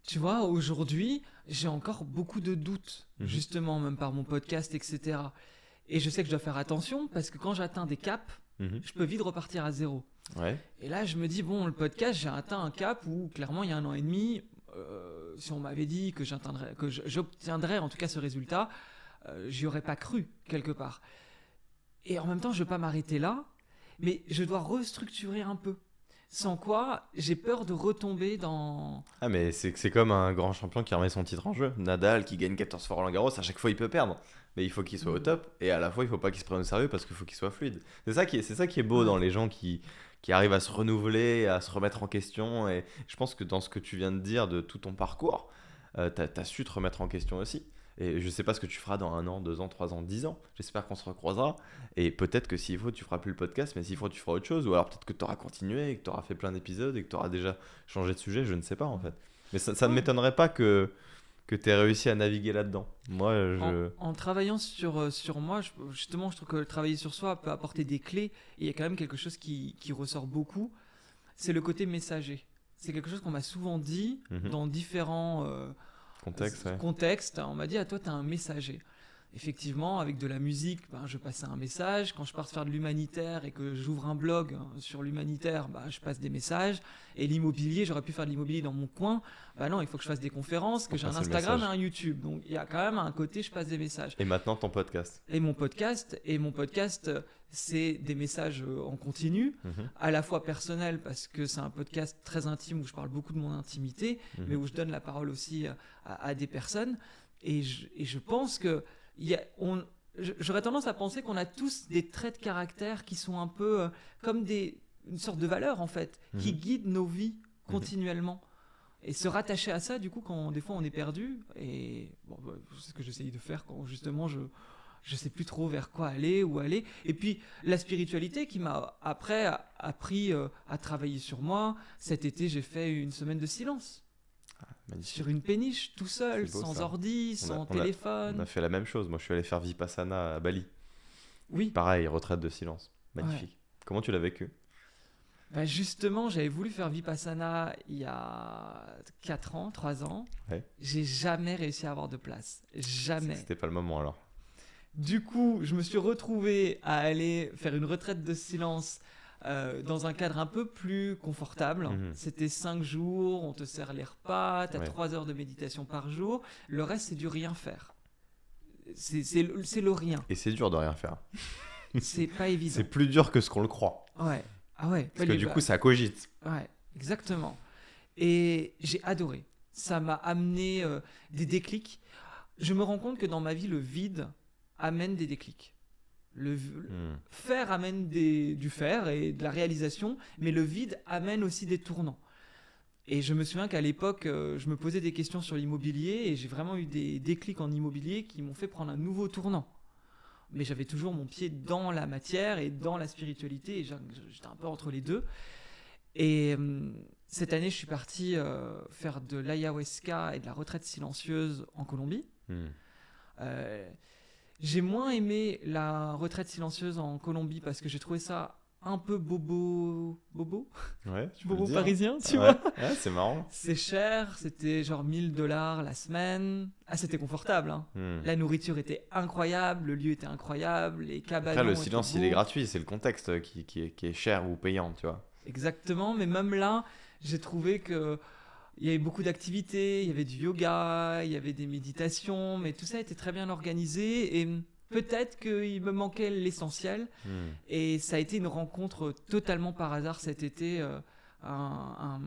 tu vois, aujourd'hui, j'ai encore beaucoup de doutes, justement, même par mon podcast, etc. Et je sais que je dois faire attention parce que quand j'atteins des caps, je peux vite repartir à zéro. Ouais. Et là, je me dis, bon, le podcast, j'ai atteint un cap où, clairement, il y a 1 an et demi, si on m'avait dit que j'obtiendrais en tout cas ce résultat, j'y aurais pas cru, quelque part. Et en même temps, je ne veux pas m'arrêter là, mais je dois restructurer un peu. Sans quoi, j'ai peur de retomber dans... Ah, mais c'est comme un grand champion qui remet son titre en jeu. Nadal qui gagne 14 fois Roland Garros, à chaque fois il peut perdre. Mais il faut qu'il soit au top, et à la fois il faut pas qu'il se prenne au sérieux parce qu'il faut qu'il soit fluide. C'est ça qui est beau dans les gens qui arrivent à se renouveler, à se remettre en question. Et je pense que dans ce que tu viens de dire de tout ton parcours, t'as su te remettre en question aussi. Et je sais pas ce que tu feras dans 1 an, 2 ans, 3 ans, 10 ans. J'espère qu'on se recroisera. Et peut-être que s'il faut, tu feras plus le podcast, mais s'il faut, tu feras autre chose. Ou alors peut-être que tu auras continué, et que tu auras fait plein d'épisodes, et que tu auras déjà changé de sujet. Je ne sais pas en fait. Mais ça ne m'étonnerait pas que tu aies réussi à naviguer là-dedans. Moi, En travaillant sur moi, justement, je trouve que travailler sur soi peut apporter des clés. Et il y a quand même quelque chose qui ressort beaucoup. C'est le côté messager. C'est quelque chose qu'on m'a souvent dit dans différents contexte, on m'a dit à toi t'es un messager. Effectivement, avec de la musique, je passais un message. Quand je pars faire de l'humanitaire et que j'ouvre un blog sur l'humanitaire, je passe des messages. Et l'immobilier, j'aurais pu faire de l'immobilier dans mon coin. Non, il faut que je fasse des conférences, que j'ai un Instagram et un YouTube. Donc il y a quand même un côté, je passe des messages. Et maintenant ton podcast. Et mon podcast, c'est des messages en continu, à la fois personnel parce que c'est un podcast très intime où je parle beaucoup de mon intimité, mais où je donne la parole aussi à des personnes. Et je pense que j'aurais tendance à penser qu'on a tous des traits de caractère qui sont un peu comme une sorte de valeur en fait, qui guident nos vies continuellement. Et se rattacher à ça, du coup, quand des fois on est perdu, et c'est ce que j'essaye de faire quand justement je sais plus trop vers quoi aller, où aller. Et puis la spiritualité qui m'a après appris à travailler sur moi. Cet été, j'ai fait une semaine de silence. Magnifique. sur une péniche, tout seul, C'est beau, sans ça. ordi, sans On téléphone. a fait la même chose. Moi, je suis allé faire Vipassana à Bali. Oui. Pareil, retraite de silence. Magnifique. Comment tu l'as vécu? Bah justement, j'avais voulu faire Vipassana il y a 4 ans, 3 ans. Ouais. J'ai jamais réussi à avoir de place. Jamais. C'était pas le moment alors. Du coup, je me suis retrouvé à aller faire une retraite de silence dans un cadre un peu plus confortable. Mhm. C'était 5 jours, on te sert les repas, tu as Ouais. 3 heures de méditation par jour. Le reste, c'est du rien faire. C'est le rien. Et c'est dur de rien faire. C'est pas évident. C'est plus dur que ce qu'on le croit. Ouais. Ah ouais. Parce que du coup, ça cogite. Ouais, exactement. Et j'ai adoré. Ça m'a amené des déclics. Je me rends compte que dans ma vie, le vide amène des déclics. Le faire amène du faire et de la réalisation, mais le vide amène aussi des tournants. Et je me souviens qu'à l'époque, je me posais des questions sur l'immobilier et j'ai vraiment eu des déclics en immobilier qui m'ont fait prendre un nouveau tournant. Mais j'avais toujours mon pied dans la matière et dans la spiritualité, et j'étais un peu entre les deux. Et cette année, je suis parti faire de l'ayahuasca et de la retraite silencieuse en Colombie. J'ai moins aimé la retraite silencieuse en Colombie parce que j'ai trouvé ça un peu bobo Ouais, tu peux le bobo dire. parisien, tu Ouais. vois. Ouais, c'est marrant. C'est cher, c'était genre $1000 la semaine. Ah, c'était confortable, hein. La nourriture était incroyable, le lieu était incroyable, les cabanons Après, le étaient silence, il beaux. est gratuit. C'est le contexte qui est cher ou payant, tu vois. Exactement, mais même là, j'ai trouvé que il y avait beaucoup d'activités, il y avait du yoga, il y avait des méditations, mais tout ça était très bien organisé et peut-être qu'il me manquait l'essentiel. Et ça a été une rencontre totalement par hasard cet été, un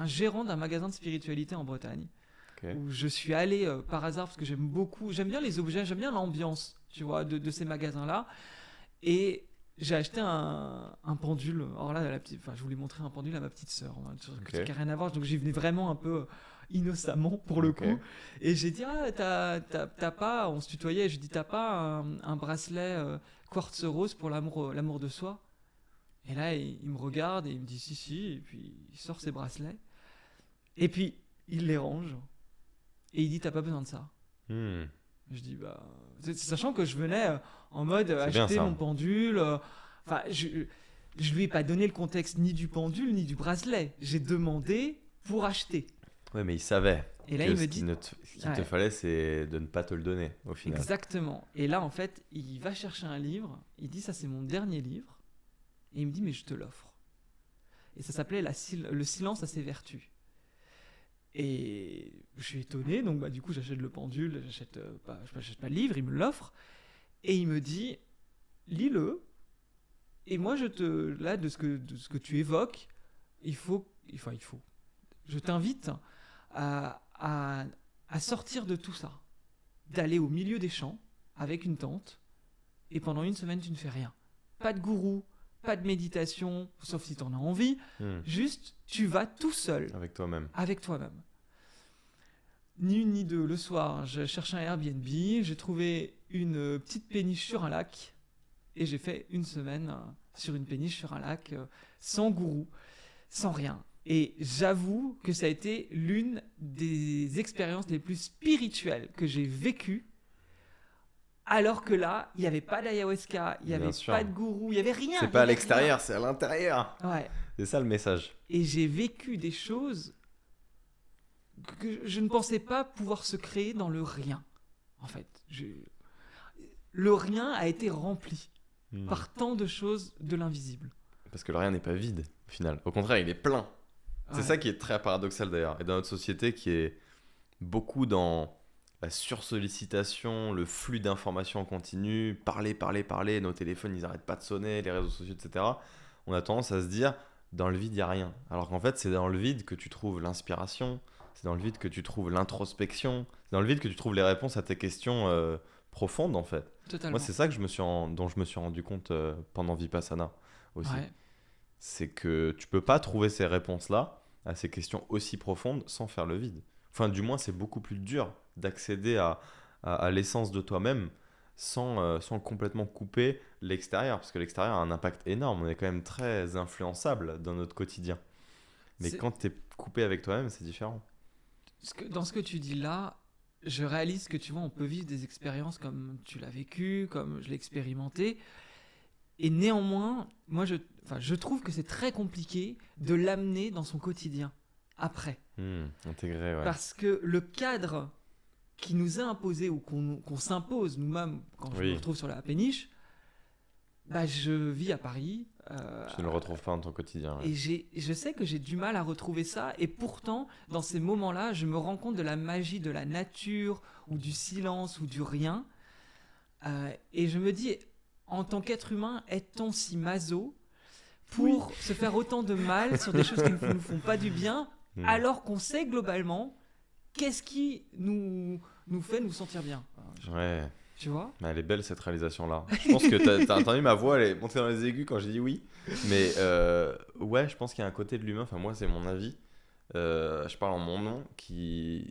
gérant d'un magasin de spiritualité en Bretagne, Ok. où je suis allé par hasard parce que j'aime bien les objets, j'aime bien l'ambiance, tu vois, de ces magasins-là. Et j'ai acheté un pendule. Alors là, je voulais montrer un pendule à ma petite sœur, hein, Ok. qui n'a rien à voir. Donc j'y venais vraiment un peu innocemment pour le Ok. coup. Et j'ai dit, ah, t'as pas, on se tutoyait, je dis, t'as pas un bracelet quartz rose pour l'amour de soi? Et là, il me regarde et il me dit, si, et puis il sort ses bracelets. Et puis, il les range. Et il dit, t'as pas besoin de ça. Hmm. Je dis, bah, sachant que je venais en mode C'est bien, acheter ça. mon pendule. Enfin, je lui ai pas donné le contexte ni du pendule ni du bracelet. J'ai demandé pour acheter. Ouais, mais il savait Et là, que il ce me qu'il dit, te Ouais. fallait, c'est de ne pas te le donner, au final. exactement. Et là, en fait, il va chercher un livre. Il dit, ça, c'est mon dernier livre. Et il me dit, mais je te l'offre. Et ça s'appelait Le silence à ses vertus. Et je suis étonné, donc du coup j'achète le pendule, j'achète pas le livre, il me l'offre, et il me dit, lis-le, et moi là de ce que tu évoques, je t'invite à sortir de tout ça, d'aller au milieu des champs avec une tente, et pendant une semaine tu ne fais rien. Pas de gourou, pas de méditation, sauf si tu en as envie, juste tu vas tout seul. Avec toi-même. Avec toi-même. Ni une ni deux. Le soir, je cherchais un Airbnb, j'ai trouvé une petite péniche sur un lac et j'ai fait une semaine sur une péniche sur un lac sans gourou, sans rien. Et j'avoue que ça a été l'une des expériences les plus spirituelles que j'ai vécues. Alors que là, il n'y avait pas d'ayahuasca, il n'y avait Bien sûr. pas de gourou, il n'y avait rien. C'est il y pas à avait l'extérieur, c'est à l'intérieur. rien. Ouais. C'est ça le message. Et j'ai vécu des choses que je ne pensais pas pouvoir se créer dans le rien. En fait, le rien a été rempli par tant de choses de l'invisible. Parce que le rien n'est pas vide, au final. Au contraire, il est plein. C'est Ouais. ça qui est très paradoxal d'ailleurs. Et dans notre société qui est beaucoup dans la sursollicitation, le flux d'informations en continu, parler, nos téléphones ils n'arrêtent pas de sonner, les réseaux sociaux, etc. On a tendance à se dire, dans le vide, il n'y a rien. Alors qu'en fait, c'est dans le vide que tu trouves l'inspiration, c'est dans le vide que tu trouves l'introspection, c'est dans le vide que tu trouves les réponses à tes questions profondes en fait. Totalement. Moi, c'est ça que dont je me suis rendu compte pendant Vipassana aussi. Ouais. C'est que tu peux pas trouver ces réponses-là à ces questions aussi profondes sans faire le vide. Enfin, du moins, c'est beaucoup plus dur d'accéder à l'essence de toi-même sans complètement couper l'extérieur. Parce que l'extérieur a un impact énorme. On est quand même très influençable dans notre quotidien. Mais C'est- quand tu es coupé avec toi-même, c'est différent. Dans ce que tu dis là, je réalise que tu vois, on peut vivre des expériences comme tu l'as vécu, comme je l'ai expérimenté. Et néanmoins, je trouve que c'est très compliqué de l'amener dans son quotidien après. Intégré, ouais. Parce que le cadre qui nous est imposé ou qu'on s'impose nous-mêmes quand je me retrouve sur la péniche, bah, je vis à Paris. Tu ne le retrouves pas dans ton quotidien. Ouais. Et je sais que j'ai du mal à retrouver ça. Et pourtant, dans ces moments-là, je me rends compte de la magie de la nature ou du silence ou du rien. Et je me dis, en tant qu'être humain, est-on si maso pour se faire autant de mal sur des choses qui ne nous font pas du bien, alors qu'on sait globalement qu'est-ce qui nous fait nous sentir bien. Ouais. Tu vois ? Elle est belle cette réalisation-là. Je pense que t'as entendu ma voix, elle est montée dans les aigus quand j'ai dit oui. Mais ouais, je pense qu'il y a un côté de l'humain, enfin moi c'est mon avis. Je parle en mon nom, Je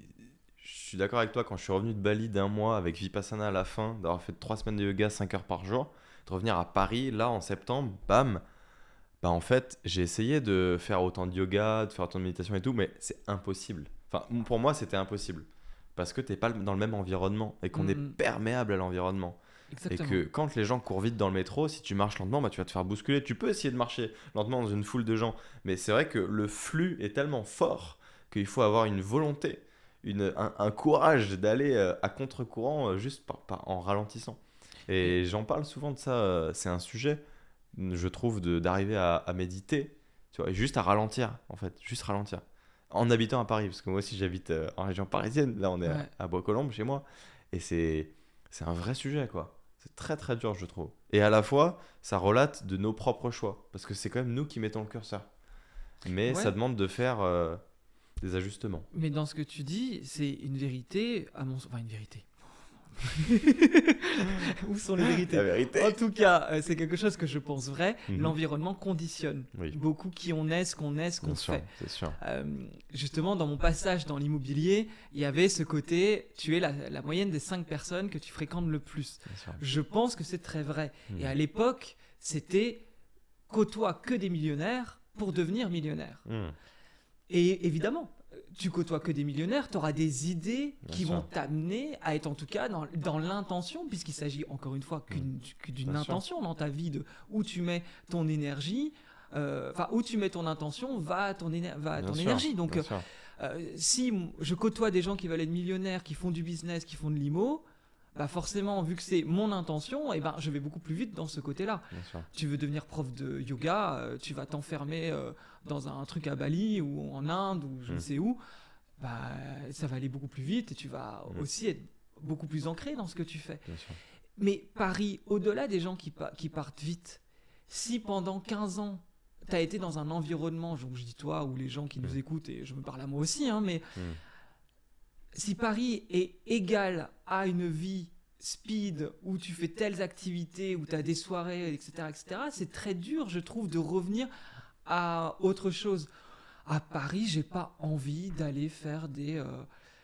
suis d'accord avec toi, quand je suis revenu de Bali d'un mois avec Vipassana à la fin, d'avoir fait 3 semaines de yoga 5 heures par jour, de revenir à Paris, là en septembre, bam, bah en fait j'ai essayé de faire autant de yoga, de faire autant de méditation et tout, mais c'est impossible. Enfin pour moi c'était impossible. Parce que t'es pas dans le même environnement et qu'on est perméable à l'environnement. Exactement. Et que quand les gens courent vite dans le métro, si tu marches lentement, bah, tu vas te faire bousculer. Tu peux essayer de marcher lentement dans une foule de gens, mais c'est vrai que le flux est tellement fort qu'il faut avoir une volonté, un courage d'aller à contre-courant juste en ralentissant. Et j'en parle souvent de ça, c'est un sujet, je trouve, d'arriver à méditer, tu vois, et juste à ralentir, en fait, juste ralentir. En habitant à Paris, parce que moi aussi j'habite en région parisienne, là on est à Bois-Colombes chez moi, et c'est un vrai sujet quoi. C'est très très dur je trouve. Et à la fois, ça relate de nos propres choix, parce que c'est quand même nous qui mettons le curseur. Mais ça demande de faire des ajustements. Mais dans ce que tu dis, c'est une vérité, enfin une vérité. Où sont les vérités ? La vérité. En tout cas, c'est quelque chose que je pense vrai. L'environnement conditionne beaucoup qui on est, ce qu'on fait. C'est sûr. Justement, dans mon passage dans l'immobilier, il y avait ce côté, tu es la moyenne des 5 personnes que tu fréquentes le plus. Je pense que c'est très vrai. Et à l'époque, c'était côtoie que des millionnaires pour devenir millionnaire. Et évidemment, tu côtoies que des millionnaires, tu auras des idées qui vont t'amener à être en tout cas dans l'intention, puisqu'il s'agit encore une fois d'une intention dans ta vie, de où tu mets ton énergie, où tu mets ton intention va ton énergie. Donc si je côtoie des gens qui veulent être millionnaires, qui font du business, qui font de l'IMO, bah forcément, vu que c'est mon intention, et ben, je vais beaucoup plus vite dans ce côté-là. Tu veux devenir prof de yoga, tu vas t'enfermer dans un truc à Bali ou en Inde ou je ne sais où, bah, ça va aller beaucoup plus vite et tu vas aussi être beaucoup plus ancré dans ce que tu fais. Mais Paris, au-delà des gens qui partent vite, si pendant 15 ans, tu as été dans un environnement, donc je dis toi ou les gens qui nous écoutent, et je me parle à moi aussi, hein, mais... Si Paris est égal à une vie speed où tu fais telles activités, où tu as des soirées, etc., c'est très dur, je trouve, de revenir à autre chose. À Paris, j'ai pas envie d'aller faire des...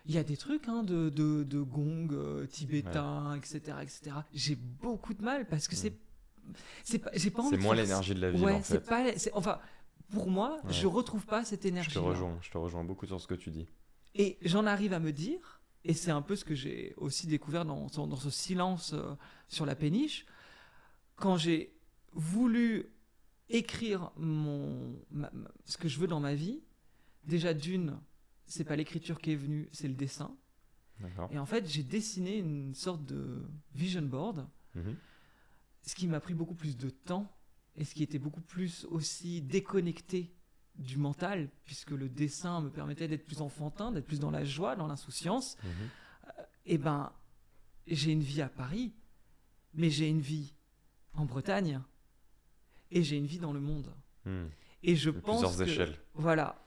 Il y a des trucs de gong tibétain, etc., etc. J'ai beaucoup de mal parce que j'ai pas envie. C'est moins l'énergie de la ville, en fait. Enfin, pour moi, je retrouve pas cette énergie. Je te rejoins beaucoup sur ce que tu dis. Et j'en arrive à me dire, et c'est un peu ce que j'ai aussi découvert dans ce silence sur la péniche, quand j'ai voulu écrire ce que je veux dans ma vie, déjà d'une, c'est pas l'écriture qui est venue, c'est le dessin. D'accord. Et en fait, j'ai dessiné une sorte de vision board, ce qui m'a pris beaucoup plus de temps et ce qui était beaucoup plus aussi déconnecté du mental, puisque le dessin me permettait d'être plus enfantin, d'être plus dans la joie, dans l'insouciance. Et ben, j'ai une vie à Paris, mais j'ai une vie en Bretagne, et j'ai une vie dans le monde. Et je pense plusieurs échelles. Voilà.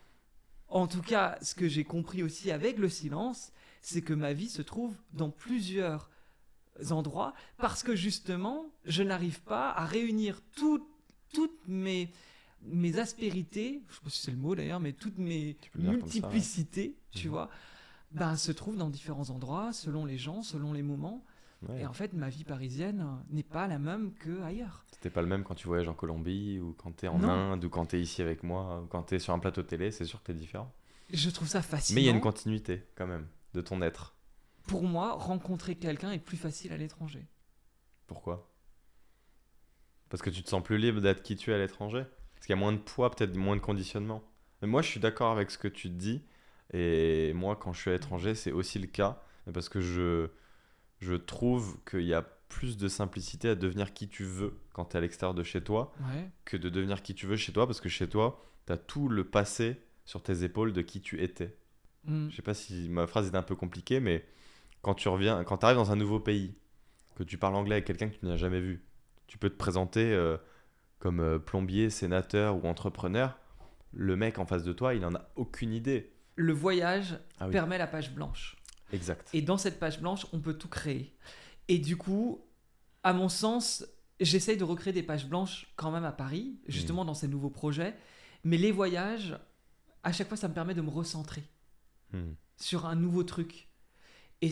En tout cas, ce que j'ai compris aussi avec le silence, c'est que ma vie se trouve dans plusieurs endroits, parce que justement, je n'arrive pas à réunir toutes mes aspérités, je sais pas si c'est le mot d'ailleurs, mais toutes mes multiplicités, tu vois, ben, se trouvent dans différents endroits, selon les gens, selon les moments. Et en fait, ma vie parisienne n'est pas la même qu'ailleurs. C'était pas le même quand tu voyages en Colombie, ou quand t'es en Inde, ou quand t'es ici avec moi, ou quand t'es sur un plateau télé, c'est sûr que t'es différent. Je trouve ça fascinant. Mais il y a une continuité quand même de ton être. Pour moi, rencontrer quelqu'un est plus facile à l'étranger. Pourquoi? Parce que tu te sens plus libre d'être qui tu es à l'étranger? Parce qu'il y a moins de poids, peut-être moins de conditionnement. Mais moi, je suis d'accord avec ce que tu te dis. Et moi, quand je suis à l'étranger, c'est aussi le cas. Mais parce que je trouve qu'il y a plus de simplicité à devenir qui tu veux quand tu es à l'extérieur de chez toi Ouais. que de devenir qui tu veux chez toi. Parce que chez toi, tu as tout le passé sur tes épaules de qui tu étais. Mm. Je sais pas si ma phrase est un peu compliquée, mais quand tu arrives dans un nouveau pays, que tu parles anglais avec quelqu'un que tu n'as jamais vu, tu peux te présenter comme plombier, sénateur ou entrepreneur. Le mec en face de toi, il en a aucune idée. Le voyage Ah oui, permet la page blanche. exact. Et dans cette page blanche, on peut tout créer. Et du coup, à mon sens, j'essaye de recréer des pages blanches quand même à Paris, justement dans ces nouveaux projets. Mais les voyages, à chaque fois, ça me permet de me recentrer Hmm. sur un nouveau truc. Et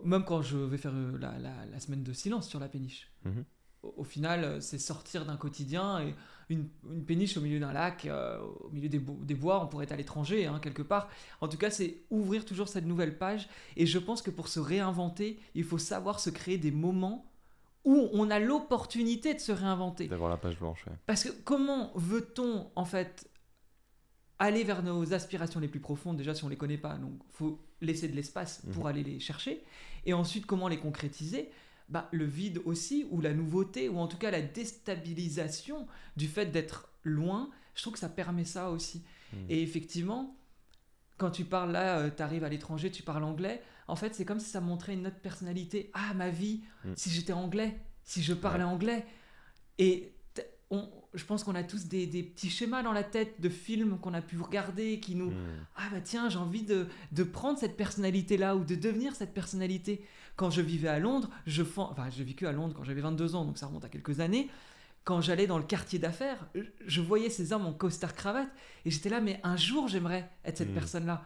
même quand je vais faire la semaine de silence sur la péniche. Mhm. Au final, c'est sortir d'un quotidien et une péniche au milieu d'un lac, au milieu des bois, on pourrait être à l'étranger, hein, quelque part. En tout cas, c'est ouvrir toujours cette nouvelle page. Et je pense que pour se réinventer, il faut savoir se créer des moments où on a l'opportunité de se réinventer. D'avoir la page blanche, ouais. Parce que comment veut-on, en fait, aller vers nos aspirations les plus profondes, déjà si on ne les connaît pas, donc il faut laisser de l'espace pour aller les chercher. Et ensuite, comment les concrétiser? Le vide aussi, ou la nouveauté, ou en tout cas la déstabilisation du fait d'être loin, je trouve que ça permet ça aussi. Et effectivement, quand tu parles là, tu arrives à l'étranger, tu parles anglais, en fait c'est comme si ça montrait une autre personnalité. Ah, ma vie, si j'étais anglais, si je parlais anglais. Et je pense qu'on a tous des petits schémas dans la tête de films qu'on a pu regarder qui nous... Ah bah tiens, j'ai envie de prendre cette personnalité-là ou de devenir cette personnalité. Quand je vivais à Londres, j'ai vécu à Londres quand j'avais 22 ans, donc ça remonte à quelques années. Quand j'allais dans le quartier d'affaires, je voyais ces hommes en costard-cravate et j'étais là, mais un jour j'aimerais être cette personne-là.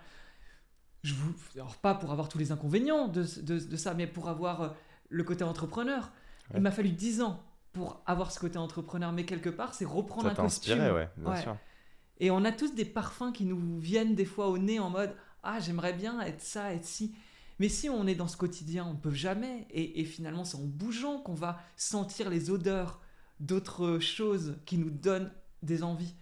Alors pas pour avoir tous les inconvénients de ça, mais pour avoir le côté entrepreneur. Il m'a fallu 10 ans pour avoir ce côté entrepreneur, mais quelque part, c'est reprendre Ça un t'a costume. inspiré, ouais, bien sûr. Et on a tous des parfums qui nous viennent des fois au nez en mode « Ah, j'aimerais bien être ça, être ci ». Mais si on est dans ce quotidien, on ne peut jamais. Et finalement, c'est en bougeant qu'on va sentir les odeurs d'autres choses qui nous donnent des envies.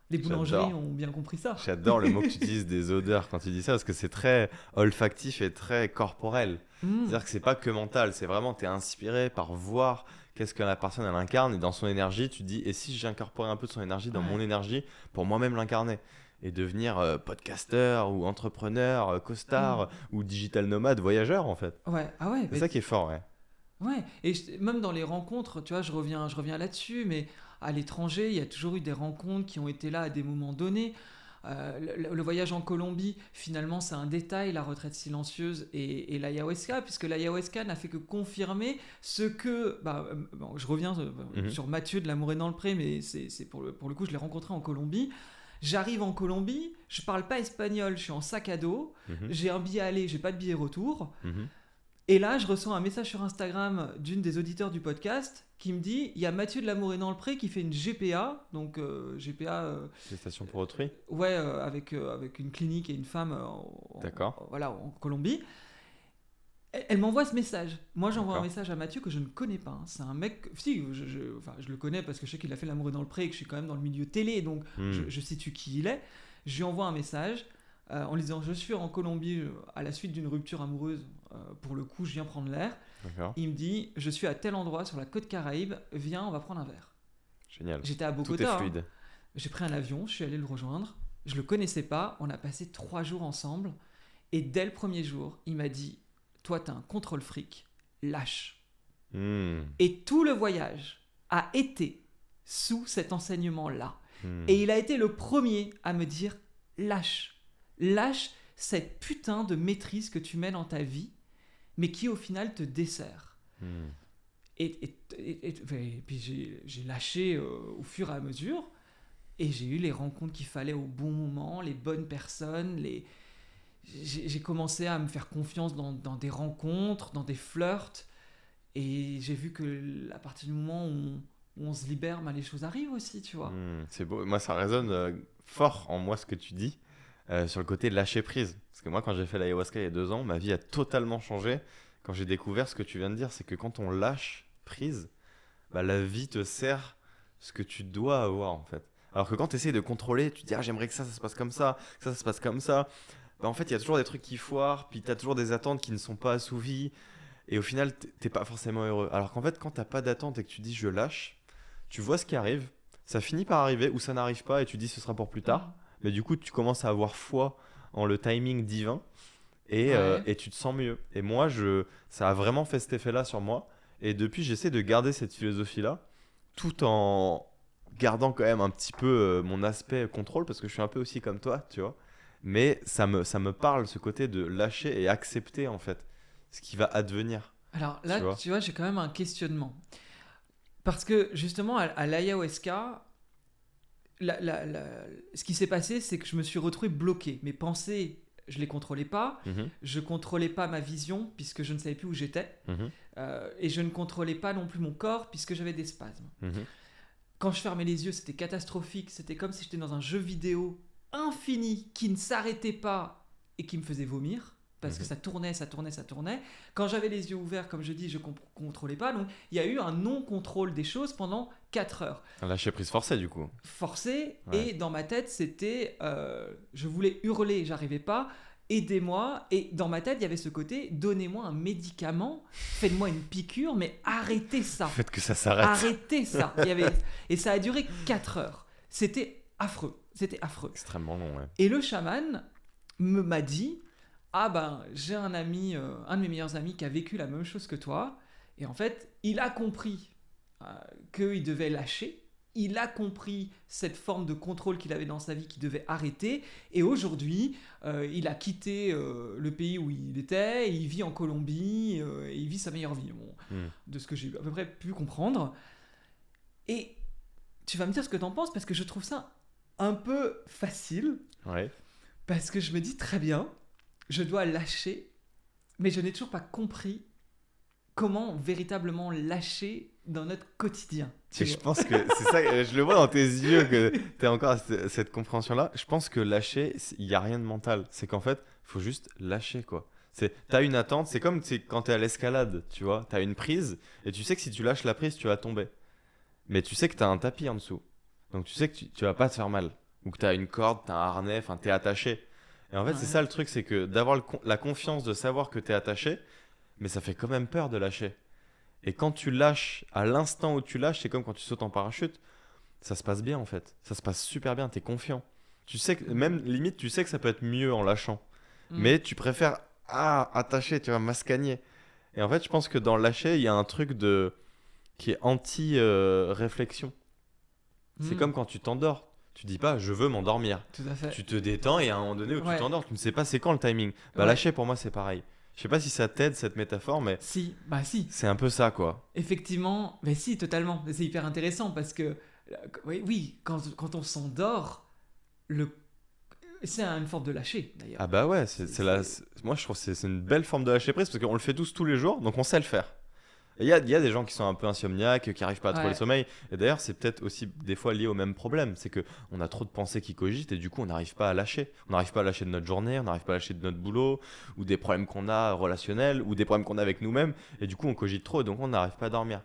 Les boulangeries ont bien compris ça. J'adore le mot que tu utilises des odeurs quand tu dis ça, parce que c'est très olfactif et très corporel. C'est-à-dire que c'est pas que mental, c'est vraiment, tu es inspiré par voir qu'est-ce que la personne elle incarne, et dans son énergie, tu te dis, et si j'incorporais un peu de son énergie dans mon énergie pour moi-même l'incarner et devenir podcasteur ou entrepreneur, costard ou digital nomade, voyageur en fait. C'est ça qui est fort, ouais. Ouais, et même dans les rencontres, tu vois, je reviens là-dessus, mais à l'étranger, il y a toujours eu des rencontres qui ont été là à des moments donnés. Le voyage en Colombie, finalement, c'est un détail, la retraite silencieuse et l'ayahuasca, puisque l'ayahuasca n'a fait que confirmer ce que... je reviens sur Mathieu de L'Amour est dans le pré, mais c'est pour le coup, je l'ai rencontré en Colombie. J'arrive en Colombie, je parle pas espagnol, je suis en sac à dos, j'ai un billet aller, j'ai pas de billet retour. Et là, je reçois un message sur Instagram d'une des auditeurs du podcast qui me dit il y a Mathieu de L'Amour est dans le pré qui fait une GPA, donc GPA. Gestation pour autrui. Ouais, avec une clinique et une femme en Colombie. Elle m'envoie ce message. Moi, j'envoie un message à Mathieu que je ne connais pas. C'est un mec. Si, je le connais parce que je sais qu'il a fait L'Amour est dans le pré et que je suis quand même dans le milieu télé, donc je situe qui il est. Je lui envoie un message en lui disant je suis en Colombie à la suite d'une rupture amoureuse. Pour le coup, je viens prendre l'air. D'accord. Il me dit je suis à tel endroit sur la côte Caraïbe, viens, on va prendre un verre. Génial. J'étais à Bogota. Tout est fluide. J'ai pris un avion, je suis allé le rejoindre. Je le connaissais pas, on a passé 3 jours ensemble. Et dès le premier jour, il m'a dit toi, t'as un contrôle fric, lâche. Et tout le voyage a été sous cet enseignement-là. Et il a été le premier à me dire lâche. Lâche cette putain de maîtrise que tu mets dans ta vie, mais qui au final te dessert. Et puis j'ai lâché au fur et à mesure, et j'ai eu les rencontres qu'il fallait au bon moment, les bonnes personnes, j'ai commencé à me faire confiance dans des rencontres, dans des flirts, et j'ai vu que à partir du moment où on se libère, les choses arrivent aussi, tu vois. C'est beau. Moi, ça résonne fort en moi ce que tu dis. sur le côté lâcher prise. Parce que moi, quand j'ai fait l'ayahuasca il y a 2 ans, ma vie a totalement changé quand j'ai découvert ce que tu viens de dire. C'est que quand on lâche prise, bah, la vie te sert ce que tu dois avoir en fait. Alors que quand tu essayes de contrôler, tu te dis j'aimerais que ça se passe comme ça, que ça se passe comme ça. Bah, en fait, il y a toujours des trucs qui foirent, puis tu as toujours des attentes qui ne sont pas assouvies. Et au final, t'es pas forcément heureux. Alors qu'en fait, quand t'as pas d'attente et que tu dis je lâche, tu vois ce qui arrive, ça finit par arriver ou ça n'arrive pas et tu dis ce sera pour plus tard. Mais du coup, tu commences à avoir foi en le timing divin Ouais. et tu te sens mieux. Et moi, ça a vraiment fait cet effet-là sur moi. Et depuis, j'essaie de garder cette philosophie-là tout en gardant quand même un petit peu mon aspect contrôle parce que je suis un peu aussi comme toi, tu vois. Mais ça me parle ce côté de lâcher et accepter en fait ce qui va advenir, Alors là, tu vois. tu vois, j'ai quand même un questionnement. Parce que justement, à l'ayahuasca, ce qui s'est passé, c'est que je me suis retrouvé bloqué. Mes pensées, je les contrôlais pas. Mhm, Je contrôlais pas ma vision, puisque je ne savais plus où j'étais. mhm, Et je ne contrôlais pas non plus mon corps, puisque j'avais des spasmes. mhm. Quand je fermais les yeux, c'était catastrophique. C'était comme si j'étais dans un jeu vidéo infini qui ne s'arrêtait pas et qui me faisait vomir. Parce que Mhm. ça tournait, ça tournait, ça tournait. Quand j'avais les yeux ouverts, comme je dis, je ne contrôlais pas. Donc il y a eu un non-contrôle des choses pendant 4 heures. Lâcher prise forcée du coup. Forcé. Ouais. Et dans ma tête, c'était... je voulais hurler, j'arrivais pas. Aidez-moi. Et dans ma tête, il y avait ce côté, donnez-moi un médicament, faites-moi une piqûre, mais arrêtez ça. Faites que ça s'arrête. Arrêtez ça. Il y avait... Et ça a duré 4 heures. C'était affreux. C'était affreux. Extrêmement long, ouais. Et le chaman m'a dit, ah ben j'ai un ami, un de mes meilleurs amis qui a vécu la même chose que toi. Et en fait, il a compris qu'il devait lâcher. Il a compris cette forme de contrôle qu'il avait dans sa vie qu'il devait arrêter. Et aujourd'hui, il a quitté le pays où il était. Et il vit en Colombie. Et il vit sa meilleure vie. Bon, Hmm. de ce que j'ai à peu près pu comprendre. Et tu vas me dire ce que t'en penses parce que je trouve ça un peu facile. Ouais. Parce que je me dis très bien, je dois lâcher, mais je n'ai toujours pas compris comment véritablement lâcher dans notre quotidien. Et je pense que c'est ça, je le vois dans tes yeux que tu as encore cette compréhension-là. Je pense que lâcher, il n'y a rien de mental. C'est qu'en fait, il faut juste lâcher, quoi. T'as une attente, c'est comme quand tu es à l'escalade, tu vois. Tu as une prise et tu sais que si tu lâches la prise, tu vas tomber. Mais tu sais que tu as un tapis en dessous. Donc tu sais que tu vas pas te faire mal. Ou que tu as une corde, tu as un harnais, enfin tu es attaché. Et en fait, c'est Ouais. ça le truc, c'est que d'avoir la confiance de savoir que tu es attaché, mais ça fait quand même peur de lâcher. Et quand tu lâches, à l'instant où tu lâches, c'est comme quand tu sautes en parachute, ça se passe bien en fait. Ça se passe super bien, tu es confiant. Tu sais que, même limite, tu sais que ça peut être mieux en lâchant. Mm. Mais tu préfères attacher, tu vas mascagner. Et en fait, je pense que dans le lâcher, il y a un truc qui est anti-réflexion. C'est Mm. comme quand tu t'endors. Tu dis pas je veux m'endormir. Tout à fait. Tu te détends et à un moment donné où Ouais. tu t'endors, tu ne sais pas c'est quand le timing. Bah Ouais. lâcher pour moi c'est pareil. Je sais pas si ça t'aide cette métaphore, mais Si, bah si, c'est un peu ça quoi. effectivement, mais si, totalement. C'est hyper intéressant parce que, oui, quand on s'endort, c'est une forme de lâcher d'ailleurs. Ah bah ouais, moi je trouve que c'est une belle forme de lâcher prise parce qu'on le fait tous les jours, donc on sait le faire. Et il y a des gens qui sont un peu insomniaques, qui arrivent pas à trouver Ouais. le sommeil. Et d'ailleurs, c'est peut-être aussi des fois lié au même problème. C'est que on a trop de pensées qui cogitent et du coup, on n'arrive pas à lâcher. On n'arrive pas à lâcher de notre journée, on n'arrive pas à lâcher de notre boulot, ou des problèmes qu'on a relationnels, ou des problèmes qu'on a avec nous-mêmes. Et du coup, on cogite trop et donc on n'arrive pas à dormir.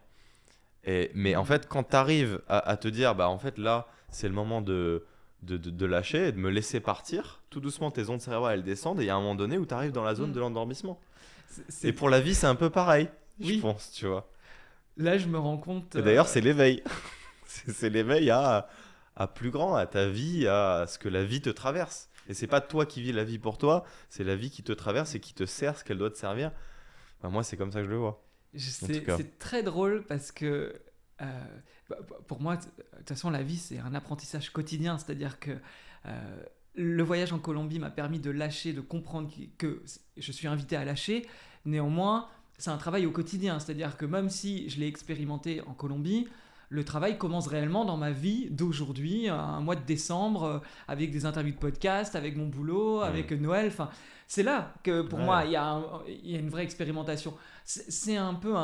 Mais en fait, quand tu arrives à te dire, bah en fait, là, c'est le moment de lâcher et de me laisser partir, tout doucement, tes ondes cérébrales, elles descendent et il y a un moment donné où tu arrives dans la zone Mm. de l'endormissement. C'est- Et pour la vie, c'est un peu pareil, je Oui. pense, tu vois. Là, je me rends compte. Et d'ailleurs, c'est l'éveil. C'est l'éveil à plus grand, à ta vie, à ce que la vie te traverse. Et c'est pas toi qui vis la vie pour toi, c'est la vie qui te traverse et qui te sert ce qu'elle doit te servir. Enfin, moi, c'est comme ça que je le vois. En tout cas. C'est très drôle parce que pour moi, de toute façon, la vie, c'est un apprentissage quotidien. C'est-à-dire que le voyage en Colombie m'a permis de lâcher, de comprendre que je suis invité à lâcher. Néanmoins, c'est un travail au quotidien. C'est-à-dire que même si je l'ai expérimenté en Colombie, le travail commence réellement dans ma vie d'aujourd'hui, un mois de décembre, avec des interviews de podcast, avec mon boulot, avec Noël. Enfin, c'est là que pour Ouais. moi, il y a une vraie expérimentation. C'est un peu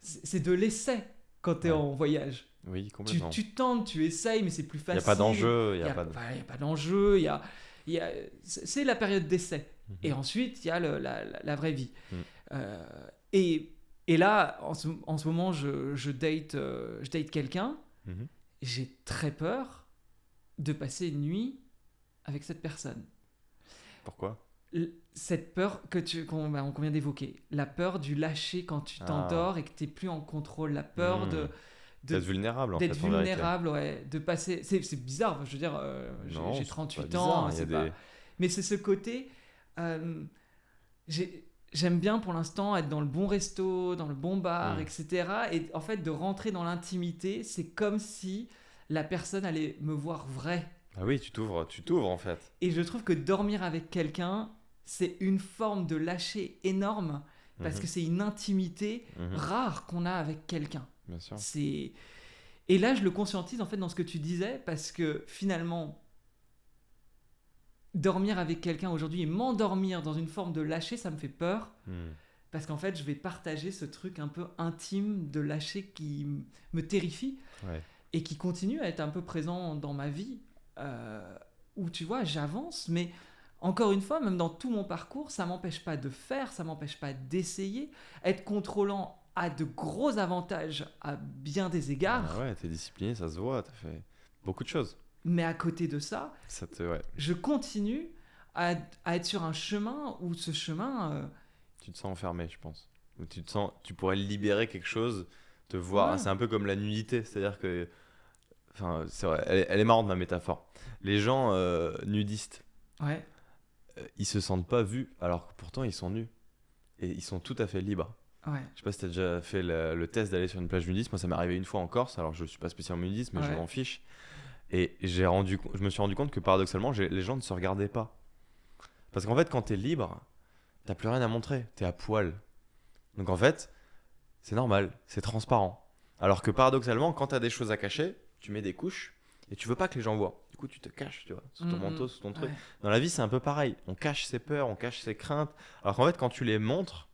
c'est de l'essai quand tu es Ouais. en voyage. Oui, complètement. Tu tentes, tu essayes, mais c'est plus Il n'y facile. a pas d'enjeu, il Il y n'y a a, pas de... y a pas d'enjeu. c'est la période d'essai. Et ensuite, il y a la vraie vie. Euh, et, et là, en ce moment, je date quelqu'un. J'ai très peur de passer une nuit avec cette personne. Pourquoi ? Cette peur qu'on vient d'évoquer. La peur du lâcher quand tu t'endors et que tu n'es plus en contrôle. La peur d'être vulnérable, en d'être fait, vulnérable, ouais, de passer... C'est bizarre, je veux dire, j'ai 38 ans, mais c'est ce côté... j'aime bien pour l'instant être dans le bon resto, dans le bon bar, etc. Et en fait, de rentrer dans l'intimité, c'est comme si la personne allait me voir vrai. Ah oui, tu t'ouvres en fait. Et je trouve que dormir avec quelqu'un, c'est une forme de lâcher énorme, parce que c'est une intimité rare qu'on a avec quelqu'un. Bien sûr. Et là, je le conscientise en fait dans ce que tu disais, parce que finalement, dormir avec quelqu'un aujourd'hui et m'endormir dans une forme de lâcher, ça me fait peur. Parce qu'en fait, je vais partager ce truc un peu intime de lâcher qui me terrifie et qui continue à être un peu présent dans ma vie, où tu vois, j'avance, mais encore une fois, même dans tout mon parcours, ça m'empêche pas de faire, ça m'empêche pas d'essayer. Être contrôlant a de gros avantages à bien des égards. Ah ouais, t'es discipliné, ça se voit, t'as fait beaucoup de choses. Mais à côté de ça, je continue à être sur un chemin où ce chemin... Tu te sens enfermé, je pense. Où tu pourrais libérer quelque chose, te voir. Ouais. C'est un peu comme la nudité, c'est-à-dire que... Enfin, c'est vrai, elle est marrante, ma métaphore. Les gens nudistes, ils se sentent pas vus, alors que pourtant ils sont nus. Et ils sont tout à fait libres. Ouais. Je sais pas si t'as déjà fait le test d'aller sur une plage nudiste. Moi, ça m'est arrivé une fois en Corse, alors je suis pas spécialement nudiste, mais je m'en fiche. Et je me suis rendu compte que paradoxalement, les gens ne se regardaient pas. Parce qu'en fait, quand t'es libre, t'as plus rien à montrer. T'es à poil. Donc en fait, c'est normal, c'est transparent. Alors que paradoxalement, quand t'as des choses à cacher, tu mets des couches et tu veux pas que les gens voient. Du coup, tu te caches, tu vois, sous ton manteau, sous ton truc. Ouais. Dans la vie, c'est un peu pareil. On cache ses peurs, on cache ses craintes. Alors qu'en fait, quand tu les montres,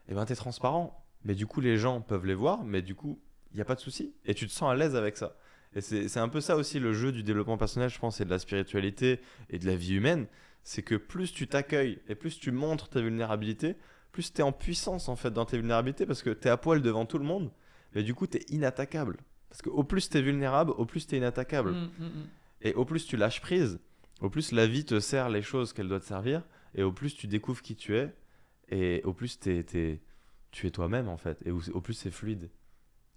eh ben, t'es transparent. Mais du coup, les gens peuvent les voir, mais du coup, il n'y a pas de souci. Et tu te sens à l'aise avec ça. Et c'est un peu ça aussi le jeu du développement personnel, je pense, et de la spiritualité et de la vie humaine. C'est que plus tu t'accueilles et plus tu montres ta vulnérabilité, plus tu es en puissance en fait dans tes vulnérabilités parce que tu es à poil devant tout le monde. Mais du coup, tu es inattaquable. Parce qu'au plus tu es vulnérable, au plus tu es inattaquable. Et au plus tu lâches prise, au plus la vie te sert les choses qu'elle doit te servir. Et au plus tu découvres qui tu es. Et au plus tu es toi-même en fait. Et au plus c'est fluide.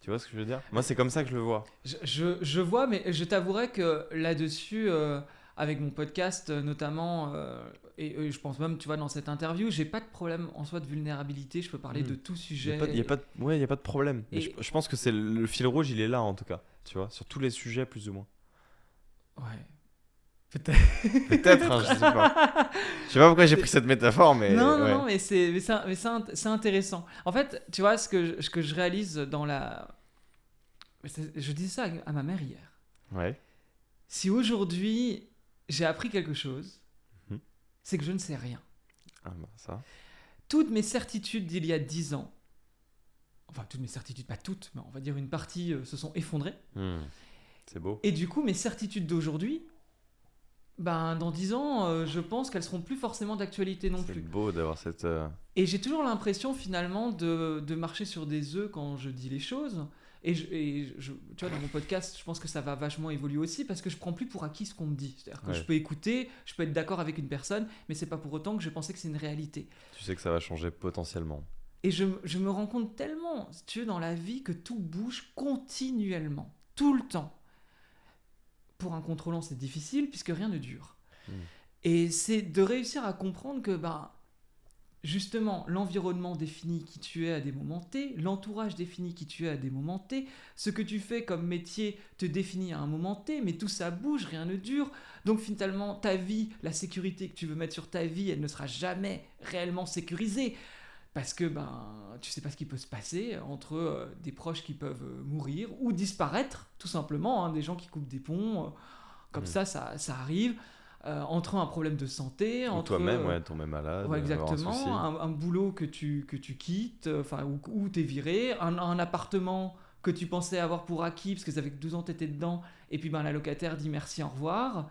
Tu vois ce que je veux dire ? Moi, c'est comme ça que je le vois. Je vois, mais je t'avouerai que là-dessus, avec mon podcast notamment, et je pense même, tu vois, dans cette interview, j'ai pas de problème en soi de vulnérabilité. Je peux parler de tout sujet. Il n'y a pas de problème. Et je pense que c'est le fil rouge, il est là en tout cas. Tu vois, sur tous les sujets, plus ou moins. Ouais. Peut-être, hein, je sais pas. Je sais pas pourquoi j'ai pris cette métaphore, mais... Non, mais c'est intéressant. En fait, tu vois, ce que je réalise dans la... Je disais ça à ma mère hier. Ouais. Si aujourd'hui, j'ai appris quelque chose, c'est que je ne sais rien. Ah bah ça. Toutes mes certitudes d'il y a 10 ans, enfin toutes mes certitudes, pas toutes, mais on va dire une partie se sont effondrées. C'est beau. Et du coup, mes certitudes d'aujourd'hui... Ben, dans 10 ans, je pense qu'elles seront plus forcément d'actualité non plus. C'est beau d'avoir cette... Et j'ai toujours l'impression finalement de marcher sur des œufs quand je dis les choses. Et tu vois, dans mon podcast, je pense que ça va vachement évoluer aussi parce que je prends plus pour acquis ce qu'on me dit. C'est-à-dire que je peux écouter, je peux être d'accord avec une personne, mais c'est pas pour autant que je pensais que c'est une réalité. Tu sais que ça va changer potentiellement. Et je me rends compte tellement, si tu veux, dans la vie que tout bouge continuellement, tout le temps. Pour un contrôlant, c'est difficile puisque rien ne dure. Et c'est de réussir à comprendre que, justement, l'environnement définit qui tu es à des moments T, l'entourage définit qui tu es à des moments T, ce que tu fais comme métier te définit à un moment T, mais tout ça bouge, rien ne dure. Donc finalement, ta vie, la sécurité que tu veux mettre sur ta vie, elle ne sera jamais réellement sécurisée. Parce que tu sais pas ce qui peut se passer entre des proches qui peuvent mourir ou disparaître, tout simplement, des gens qui coupent des ponts, comme ça arrive, entre un problème de santé, ou entre toi-même, tomber malade, exactement, un boulot que tu quittes, ou t'es viré, un appartement que tu pensais avoir pour acquis parce que ça fait que 12 ans que t'étais dedans, et puis la locataire dit merci, au revoir.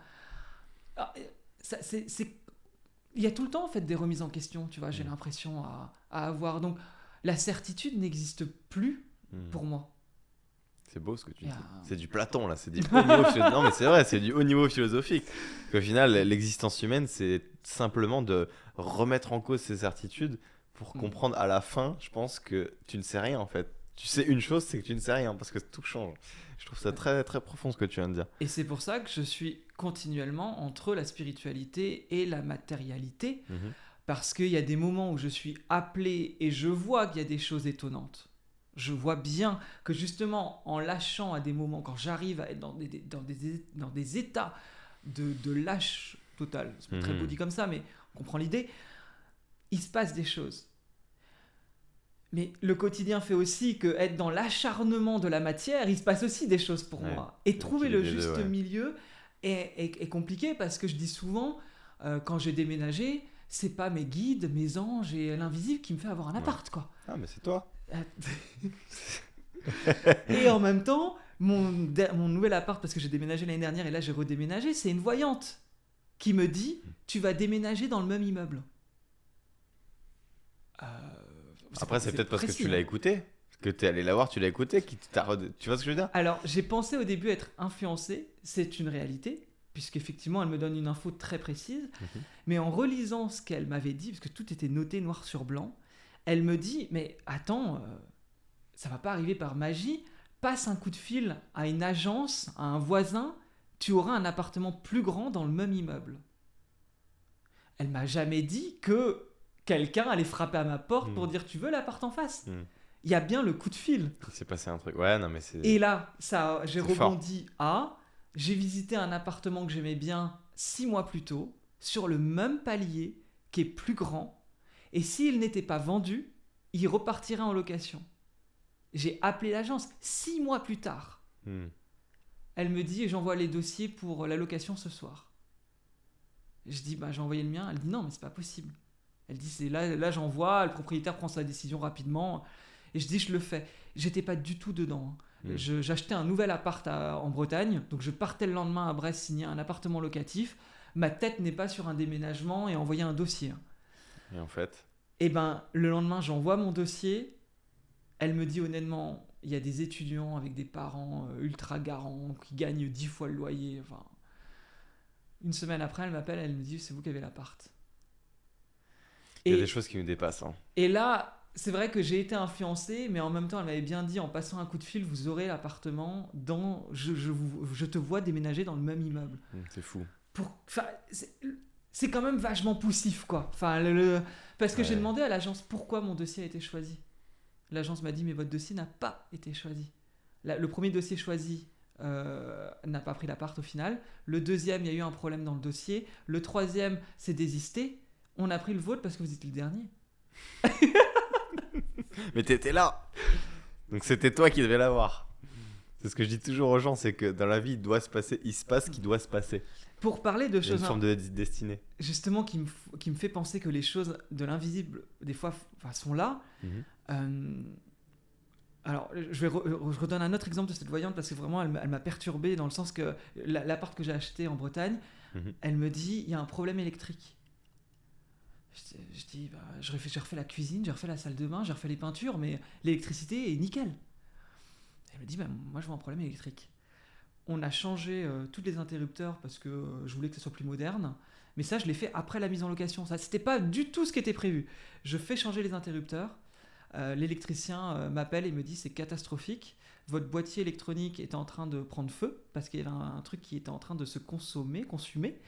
il y a tout le temps en fait des remises en question, tu vois, j'ai l'impression à avoir. Donc la certitude n'existe plus pour moi. C'est beau ce que tu dis. C'est du Platon là, c'est du haut niveau philosophique. Non mais c'est vrai, c'est du haut niveau philosophique. Qu'au final, l'existence humaine, c'est simplement de remettre en cause ses certitudes pour comprendre à la fin, je pense que tu ne sais rien en fait. Tu sais une chose, c'est que tu ne sais rien parce que tout change. Je trouve ça très très profond ce que tu viens de dire. Et c'est pour ça que je suis continuellement entre la spiritualité et la matérialité, parce qu'il y a des moments où je suis appelé et je vois qu'il y a des choses étonnantes. Je vois bien que justement, en lâchant à des moments, quand j'arrive à être dans des états de lâche total, c'est pas très beau dit comme ça, mais on comprend l'idée, il se passe des choses. Mais le quotidien fait aussi que être dans l'acharnement de la matière, il se passe aussi des choses pour moi. Et trouver le juste milieu est compliqué parce que je dis souvent, quand j'ai déménagé, c'est pas mes guides, mes anges et l'invisible qui me fait avoir un appart, quoi. Ah, mais c'est toi. Et en même temps, mon nouvel appart, parce que j'ai déménagé l'année dernière et là j'ai redéménagé, c'est une voyante qui me dit tu vas déménager dans le même immeuble. Après, c'est peut-être parce que tu l'as écouté, que tu es allé la voir, tu l'as écouté, tu vois ce que je veux dire ? Alors, j'ai pensé au début être influencé, c'est une réalité, puisqu'effectivement, elle me donne une info très précise, mais en relisant ce qu'elle m'avait dit, parce que tout était noté noir sur blanc, elle me dit, mais attends, ça va pas arriver par magie, passe un coup de fil à une agence, à un voisin, tu auras un appartement plus grand dans le même immeuble. Elle m'a jamais dit que quelqu'un allait frapper à ma porte pour dire tu veux l'appart en face. Il y a bien le coup de fil. Il s'est passé un truc. Ouais, non mais c'est. Et là, j'ai rebondi j'ai visité un appartement que j'aimais bien 6 mois plus tôt, sur le même palier, qui est plus grand. Et s'il n'était pas vendu, il repartirait en location. J'ai appelé l'agence 6 mois plus tard. Elle me dit j'envoie les dossiers pour la location ce soir. Je dis j'ai envoyé le mien. Elle dit non mais c'est pas possible. Elle dit c'est là j'envoie, le propriétaire prend sa décision rapidement. Et je dis je le fais. J'étais pas du tout dedans. J'achetais un nouvel appart en Bretagne, donc je partais le lendemain à Brest signer un appartement locatif. Ma tête n'est pas sur un déménagement et envoyer un dossier. Et en fait le lendemain j'envoie mon dossier. Elle me dit honnêtement, il y a des étudiants avec des parents ultra garants qui gagnent 10 fois le loyer. Enfin, une semaine après, elle m'appelle, elle me dit c'est vous qui avez l'appart. Il y a des choses qui nous dépassent. Et là, c'est vrai que j'ai été influencé, mais en même temps, elle m'avait bien dit en passant un coup de fil, vous aurez l'appartement je te vois déménager dans le même immeuble. C'est fou. C'est quand même vachement poussif, quoi. Enfin, parce que j'ai demandé à l'agence pourquoi mon dossier a été choisi. L'agence m'a dit mais votre dossier n'a pas été choisi. Le premier dossier choisi n'a pas pris l'appart au final. Le deuxième, il y a eu un problème dans le dossier. Le troisième, c'est désisté. On a pris le vôtre parce que vous étiez le dernier. Mais t'étais là. Donc c'était toi qui devais l'avoir. C'est ce que je dis toujours aux gens, c'est que dans la vie, il se passe ce qui doit se passer. Pour parler de choses... une forme de destinée. Justement, qui me fait penser que les choses de l'invisible, des fois, sont là. Alors, je redonne un autre exemple de cette voyante parce que vraiment, elle m'a perturbé dans le sens que l'appart que j'ai acheté en Bretagne, elle me dit, il y a un problème électrique. Je dis, j'ai refait la cuisine, j'ai refait la salle de bain, j'ai refait les peintures, mais l'électricité est nickel. Elle me dit, moi je vois un problème électrique. On a changé tous les interrupteurs parce que je voulais que ce soit plus moderne, mais ça je l'ai fait après la mise en location. Ça, c'était pas du tout ce qui était prévu. Je fais changer les interrupteurs, l'électricien m'appelle et me dit c'est catastrophique, votre boîtier électronique était en train de prendre feu parce qu'il y avait un truc qui était en train de se consumer,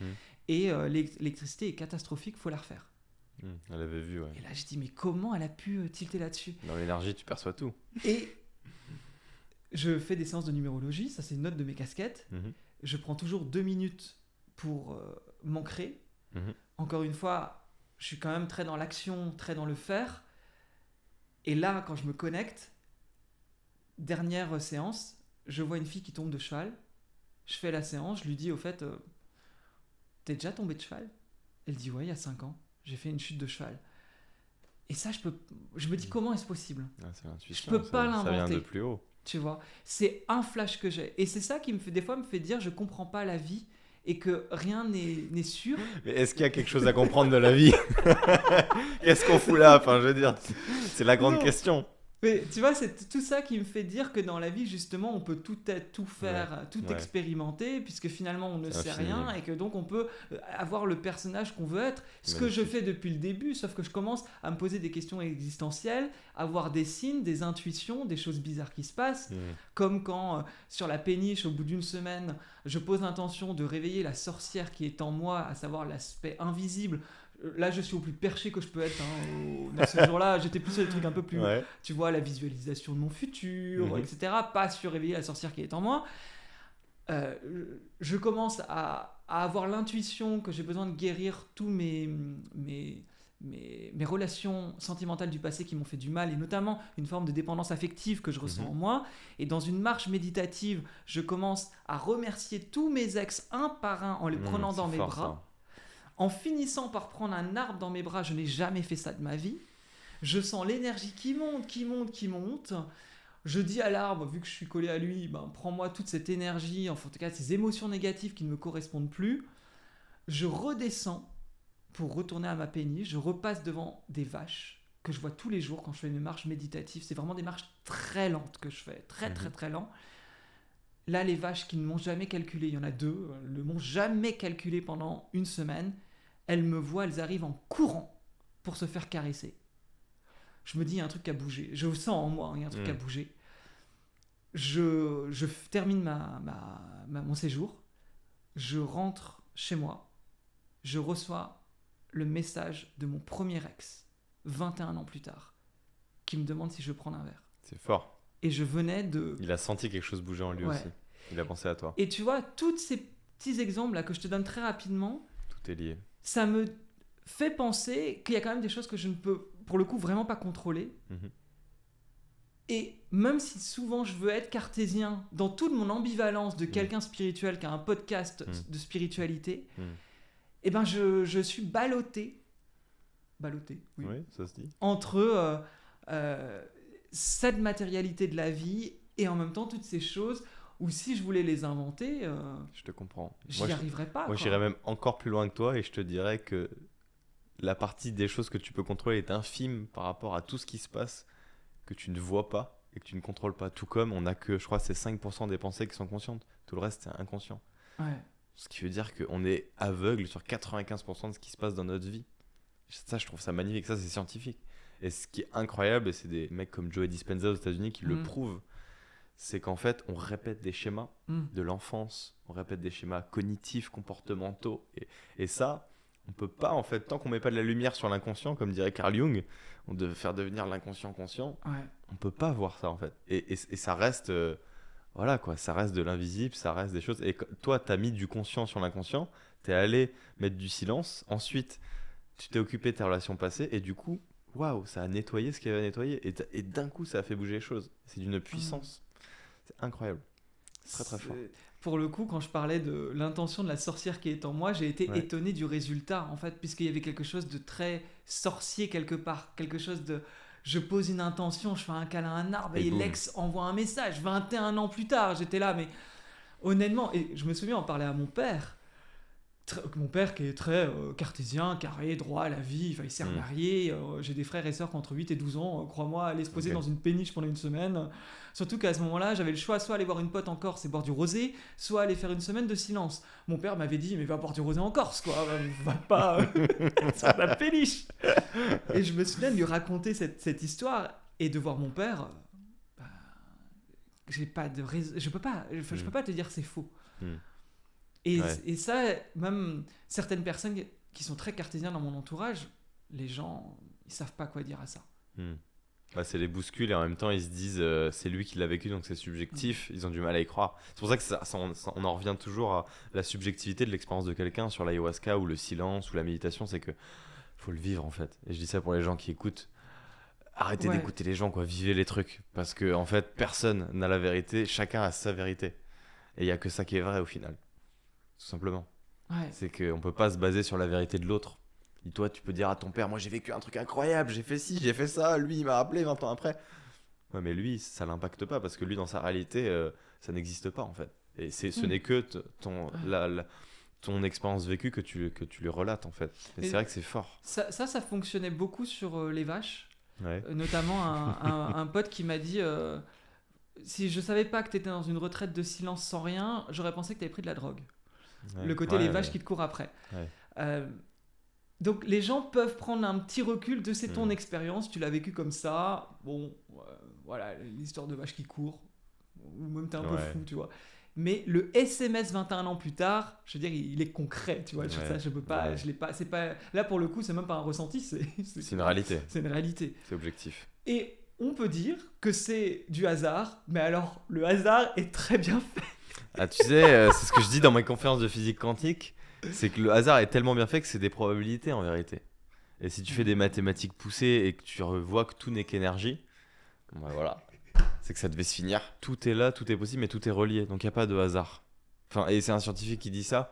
et l'électricité est catastrophique, faut la refaire. Elle avait vu, ouais. Et là, je dis, mais comment elle a pu tilter là-dessus ? Dans l'énergie, tu perçois tout. Et je fais des séances de numérologie, ça c'est une note de mes casquettes. Je prends toujours 2 minutes pour m'ancrer. Encore une fois, je suis quand même très dans l'action, très dans le faire. Et là, quand je me connecte, dernière séance, je vois une fille qui tombe de cheval. Je fais la séance, je lui dis, au fait, t'es déjà tombée de cheval ? Elle dit, ouais, il y a 5 ans. J'ai fait une chute de cheval. Et ça, je me dis comment est-ce possible ? C'est l'intuition, je peux pas l'inventer. Ça vient de plus haut. Tu vois, c'est un flash que j'ai. Et c'est ça qui me fait dire, je comprends pas la vie. et que rien n'est sûr. Mais est-ce qu'il y a quelque chose à comprendre de la vie? Qu'est-ce qu'on fout là? Enfin, je veux dire, c'est la grande Non. question. Mais tu vois, c'est tout ça qui me fait dire que dans la vie, justement, on peut tout être, tout faire, tout ouais. expérimenter, puisque finalement, on ne C'est sait infini. rien, et que donc on peut avoir le personnage qu'on veut être, ce que je Magnifique. fais depuis le début, sauf que je commence à me poser des questions existentielles, à voir des signes, des intuitions, des choses bizarres qui se passent, comme quand, sur la péniche, au bout d'une semaine, je pose l'intention de réveiller la sorcière qui est en moi, à savoir l'aspect invisible. Là, je suis au plus perché que je peux être. Dans ce jour-là, j'étais plus sur des trucs un peu plus, Ouais. tu vois, la visualisation de mon futur, Mhm. etc. Pas sur réveiller la sorcière qui est en moi. Euh, je commence à avoir l'intuition que j'ai besoin de guérir tous mes relations sentimentales du passé qui m'ont fait du mal, et notamment une forme de dépendance affective que je ressens en moi. Et dans une marche méditative, je commence à remercier tous mes ex un par un en les prenant dans C'est mes fort, bras. En finissant par prendre un arbre dans mes bras, je n'ai jamais fait ça de ma vie. Je sens l'énergie qui monte, qui monte, qui monte. Je dis à l'arbre, vu que je suis collé à lui, prends-moi toute cette énergie, enfin, en tout cas ces émotions négatives qui ne me correspondent plus. Je redescends pour retourner à ma péniche. Je repasse devant des vaches que je vois tous les jours quand je fais une marche méditative. C'est vraiment des marches très lentes que je fais, très très très lent. Là, les vaches qui ne m'ont jamais calculé, il y en a 2, ne m'ont jamais calculé pendant une semaine. Elles me voient, elles arrivent en courant pour se faire caresser. Je me dis, il y a un truc à bouger. Je sens en moi, il y a un truc à bouger. Je termine mon séjour. Je rentre chez moi. Je reçois le message de mon premier ex, 21 ans plus tard, qui me demande si je veux prendre un verre. C'est fort. Et je venais de... Il a senti quelque chose bouger en lui Ouais. aussi. Il a pensé à toi. Et tu vois, tous ces petits exemples là que je te donne très rapidement, Tout est lié. ça me fait penser qu'il y a quand même des choses que je ne peux, pour le coup, vraiment pas contrôler. Mhm. Et même si souvent je veux être cartésien dans toute mon ambivalence de quelqu'un spirituel qui a un podcast de spiritualité, eh ben je suis ballotté, oui, ça se dit. entre cette matérialité de la vie et en même temps toutes ces choses où si je voulais les inventer, Je te comprends. j'y arriverais pas. Moi, j'irais même encore plus loin que toi et je te dirais que la partie des choses que tu peux contrôler est infime par rapport à tout ce qui se passe que tu ne vois pas et que tu ne contrôles pas. Tout comme on a que, je crois, c'est 5% des pensées qui sont conscientes. Tout le reste, c'est inconscient. Ouais. Ce qui veut dire qu'on est aveugle sur 95% de ce qui se passe dans notre vie. Ça, je trouve ça magnifique. Ça, c'est scientifique. Et ce qui est incroyable, et c'est des mecs comme Joe Dispenza aux États-Unis qui le prouvent, c'est qu'en fait, on répète des schémas de l'enfance, on répète des schémas cognitifs, comportementaux. Et ça, on peut pas, en fait, tant qu'on met pas de la lumière sur l'inconscient, comme dirait Carl Jung, on doit faire devenir l'inconscient conscient, on peut pas voir ça, en fait. Et ça reste... voilà quoi, ça reste de l'invisible, ça reste des choses. Et toi, tu as mis du conscient sur l'inconscient, tu es allé mettre du silence, ensuite tu t'es occupé de tes relations passées, et du coup, waouh, ça a nettoyé ce qu'il y avait à nettoyer. Et d'un coup, ça a fait bouger les choses. C'est d'une puissance. C'est incroyable. C'est très très fort. Pour le coup, quand je parlais de l'intention de la sorcière qui est en moi, j'ai été étonné du résultat, en fait, puisqu'il y avait quelque chose de très sorcier quelque part, quelque chose de... Je pose une intention, je fais un câlin à un arbre et l'ex envoie un message. 21 ans plus tard, j'étais là, mais honnêtement, et je me souviens en parler à mon père qui est très cartésien, carré, droit à la vie, il s'est remarié, j'ai des frères et sœurs qui ont entre 8 et 12 ans, crois-moi, aller se poser dans une péniche pendant une semaine, surtout qu'à ce moment-là, j'avais le choix, soit aller voir une pote en Corse et boire du rosé, soit aller faire une semaine de silence. Mon père m'avait dit, mais va boire du rosé en Corse, quoi, va pas sur la péniche. Et je me souviens de lui raconter cette histoire et de voir mon père, j'ai pas de raison, je peux pas te dire c'est faux. Et ça, même certaines personnes qui sont très cartésiennes dans mon entourage, les gens, ils savent pas quoi dire à ça. Bah, c'est les bouscules et en même temps ils se disent c'est lui qui l'a vécu donc c'est subjectif, ils ont du mal à y croire. C'est pour ça que on en revient toujours à la subjectivité de l'expérience de quelqu'un sur l'ayahuasca ou le silence ou la méditation, c'est que faut le vivre en fait. Et je dis ça pour les gens qui écoutent. Arrêtez d'écouter les gens, quoi, vivez les trucs. Parce que en fait personne n'a la vérité, chacun a sa vérité. Et il n'y a que ça qui est vrai au final. Tout simplement. C'est qu'on peut pas se baser sur la vérité de l'autre. Et toi, tu peux dire à ton père, moi j'ai vécu un truc incroyable, j'ai fait ci, j'ai fait ça, lui il m'a rappelé 20 ans après. Ouais, mais lui, ça l'impacte pas parce que lui, dans sa réalité, ça n'existe pas en fait. Et ce n'est que ton expérience vécue que tu lui relates en fait. Et c'est vrai que c'est fort. Ça fonctionnait beaucoup sur les vaches. Ouais. Notamment un pote qui m'a dit si je savais pas que tu étais dans une retraite de silence sans rien, j'aurais pensé que tu avais pris de la drogue. Ouais. Le côté les vaches qui te courent après. Ouais. Donc les gens peuvent prendre un petit recul de c'est ton expérience, tu l'as vécu comme ça. Bon, voilà, l'histoire de vaches qui courent, ou même t'es un peu fou, tu vois. Mais le SMS 21 ans plus tard, je veux dire, il est concret, tu vois. Ça, je peux pas, je l'ai pas. C'est pas là pour le coup, c'est même pas un ressenti, c'est une réalité. C'est une réalité. C'est objectif. Et on peut dire que c'est du hasard, mais alors le hasard est très bien fait. Ah, tu sais, c'est ce que je dis dans mes conférences de physique quantique, c'est que le hasard est tellement bien fait que c'est des probabilités en vérité. Et si tu fais des mathématiques poussées et que tu vois que tout n'est qu'énergie, ben voilà, c'est que ça devait se finir. Tout est là, tout est possible, mais tout est relié, donc il n'y a pas de hasard. Enfin, et c'est un scientifique qui dit ça,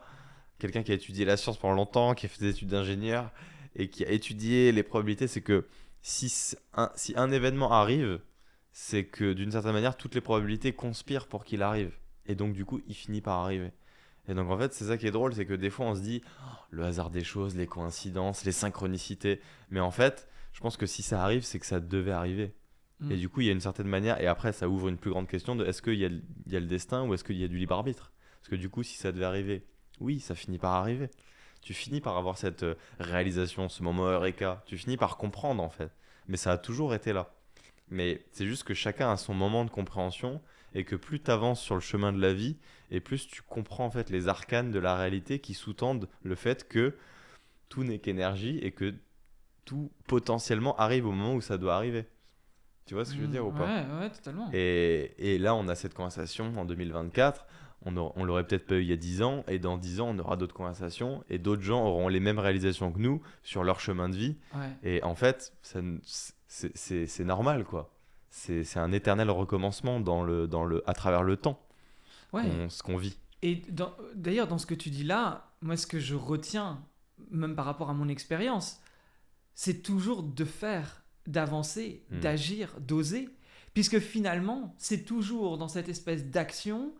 quelqu'un qui a étudié la science pendant longtemps, qui a fait des études d'ingénieur et qui a étudié les probabilités, c'est que si un événement arrive, c'est que d'une certaine manière, toutes les probabilités conspirent pour qu'il arrive. Et donc du coup, il finit par arriver. Et donc en fait, c'est ça qui est drôle, c'est que des fois on se dit le hasard des choses, les coïncidences, les synchronicités. Mais en fait, je pense que si ça arrive, c'est que ça devait arriver. Et du coup, il y a une certaine manière, et après ça ouvre une plus grande question de est-ce qu'il y a le destin ou est-ce qu'il y a du libre arbitre. Parce que du coup, si ça devait arriver, oui, ça finit par arriver. Tu finis par avoir cette réalisation, ce moment eureka. Tu finis par comprendre en fait. Mais ça a toujours été là. Mais c'est juste que chacun a son moment de compréhension et que plus tu avances sur le chemin de la vie et plus tu comprends en fait les arcanes de la réalité qui sous-tendent le fait que tout n'est qu'énergie et que tout potentiellement arrive au moment où ça doit arriver. Tu vois ce que je veux dire ou pas ? Ouais, totalement. Et là, on a cette conversation en 2024. On l'aurait peut-être pas eu il y a 10 ans. Et dans 10 ans, on aura d'autres conversations. Et d'autres gens auront les mêmes réalisations que nous sur leur chemin de vie. Ouais. Et en fait, c'est normal, quoi. C'est un éternel recommencement à travers le temps, ce qu'on vit. Et d'ailleurs, dans ce que tu dis là, moi, ce que je retiens, même par rapport à mon expérience, c'est toujours de faire, d'avancer, d'agir, d'oser. Puisque finalement, c'est toujours dans cette espèce d'action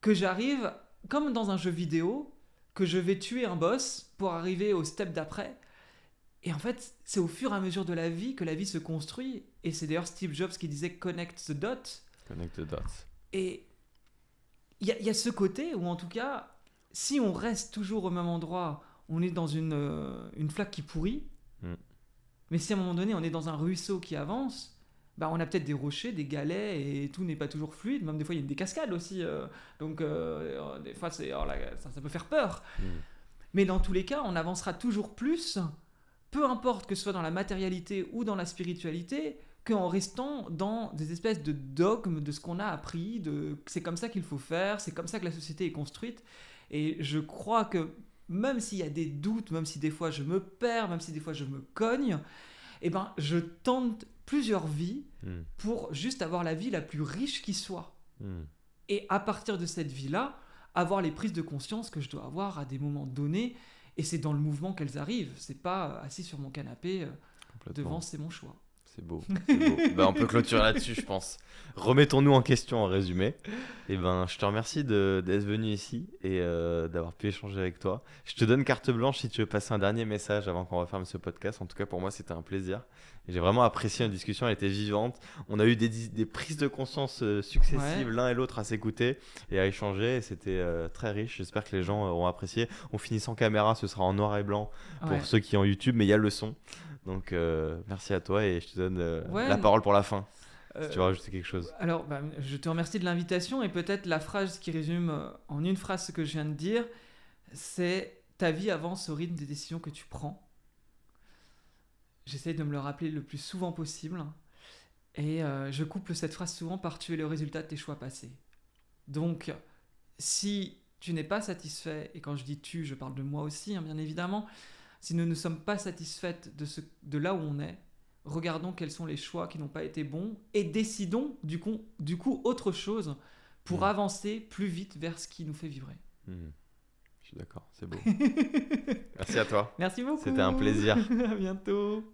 que j'arrive, comme dans un jeu vidéo, que je vais tuer un boss pour arriver au step d'après. Et en fait, c'est au fur et à mesure de la vie que la vie se construit. Et c'est d'ailleurs Steve Jobs qui disait « connect the dots ». Connect the dots. Et il y a ce côté où, en tout cas, si on reste toujours au même endroit, on est dans une flaque qui pourrit. Mais si à un moment donné, on est dans un ruisseau qui avance, bah on a peut-être des rochers, des galets, et tout n'est pas toujours fluide. Même des fois, il y a des cascades aussi. Donc, des fois, ça peut faire peur. Mais dans tous les cas, on avancera toujours plus, peu importe que ce soit dans la matérialité ou dans la spiritualité, qu'en restant dans des espèces de dogmes de ce qu'on a appris, de c'est comme ça qu'il faut faire, c'est comme ça que la société est construite. Et je crois que même s'il y a des doutes, même si des fois je me perds, même si des fois je me cogne, eh ben, je tente plusieurs vies pour juste avoir la vie la plus riche qui soit. Et à partir de cette vie-là, avoir les prises de conscience que je dois avoir à des moments donnés. Et c'est dans le mouvement qu'elles arrivent. C'est pas assis sur mon canapé devant c'est mon choix. C'est beau. On peut clôturer là-dessus, je pense. Remettons-nous en question en résumé. Et je te remercie d'être venu ici et d'avoir pu échanger avec toi. Je te donne carte blanche si tu veux passer un dernier message avant qu'on referme ce podcast. En tout cas, pour moi, c'était un plaisir. Et j'ai vraiment apprécié la discussion. Elle était vivante. On a eu des prises de conscience successives, l'un et l'autre, à s'écouter et à échanger. Et c'était très riche. J'espère que les gens auront apprécié. On finit sans caméra. Ce sera en noir et blanc pour ceux qui ont YouTube, mais il y a le son. Donc merci à toi et je te donne la parole pour la fin, si tu veux rajouter quelque chose. Alors, je te remercie de l'invitation et peut-être la phrase qui résume en une phrase ce que je viens de dire, c'est « ta vie avance au rythme des décisions que tu prends ». J'essaie de me le rappeler le plus souvent possible et je couple cette phrase souvent par « tu es le résultat de tes choix passés ». Donc, si tu n'es pas satisfait, et quand je dis « tu », je parle de moi aussi, bien évidemment, si nous ne sommes pas satisfaites de là où on est, regardons quels sont les choix qui n'ont pas été bons et décidons du coup autre chose pour avancer plus vite vers ce qui nous fait vibrer. Je suis d'accord, c'est beau. Merci à toi. Merci beaucoup. C'était un plaisir. À bientôt.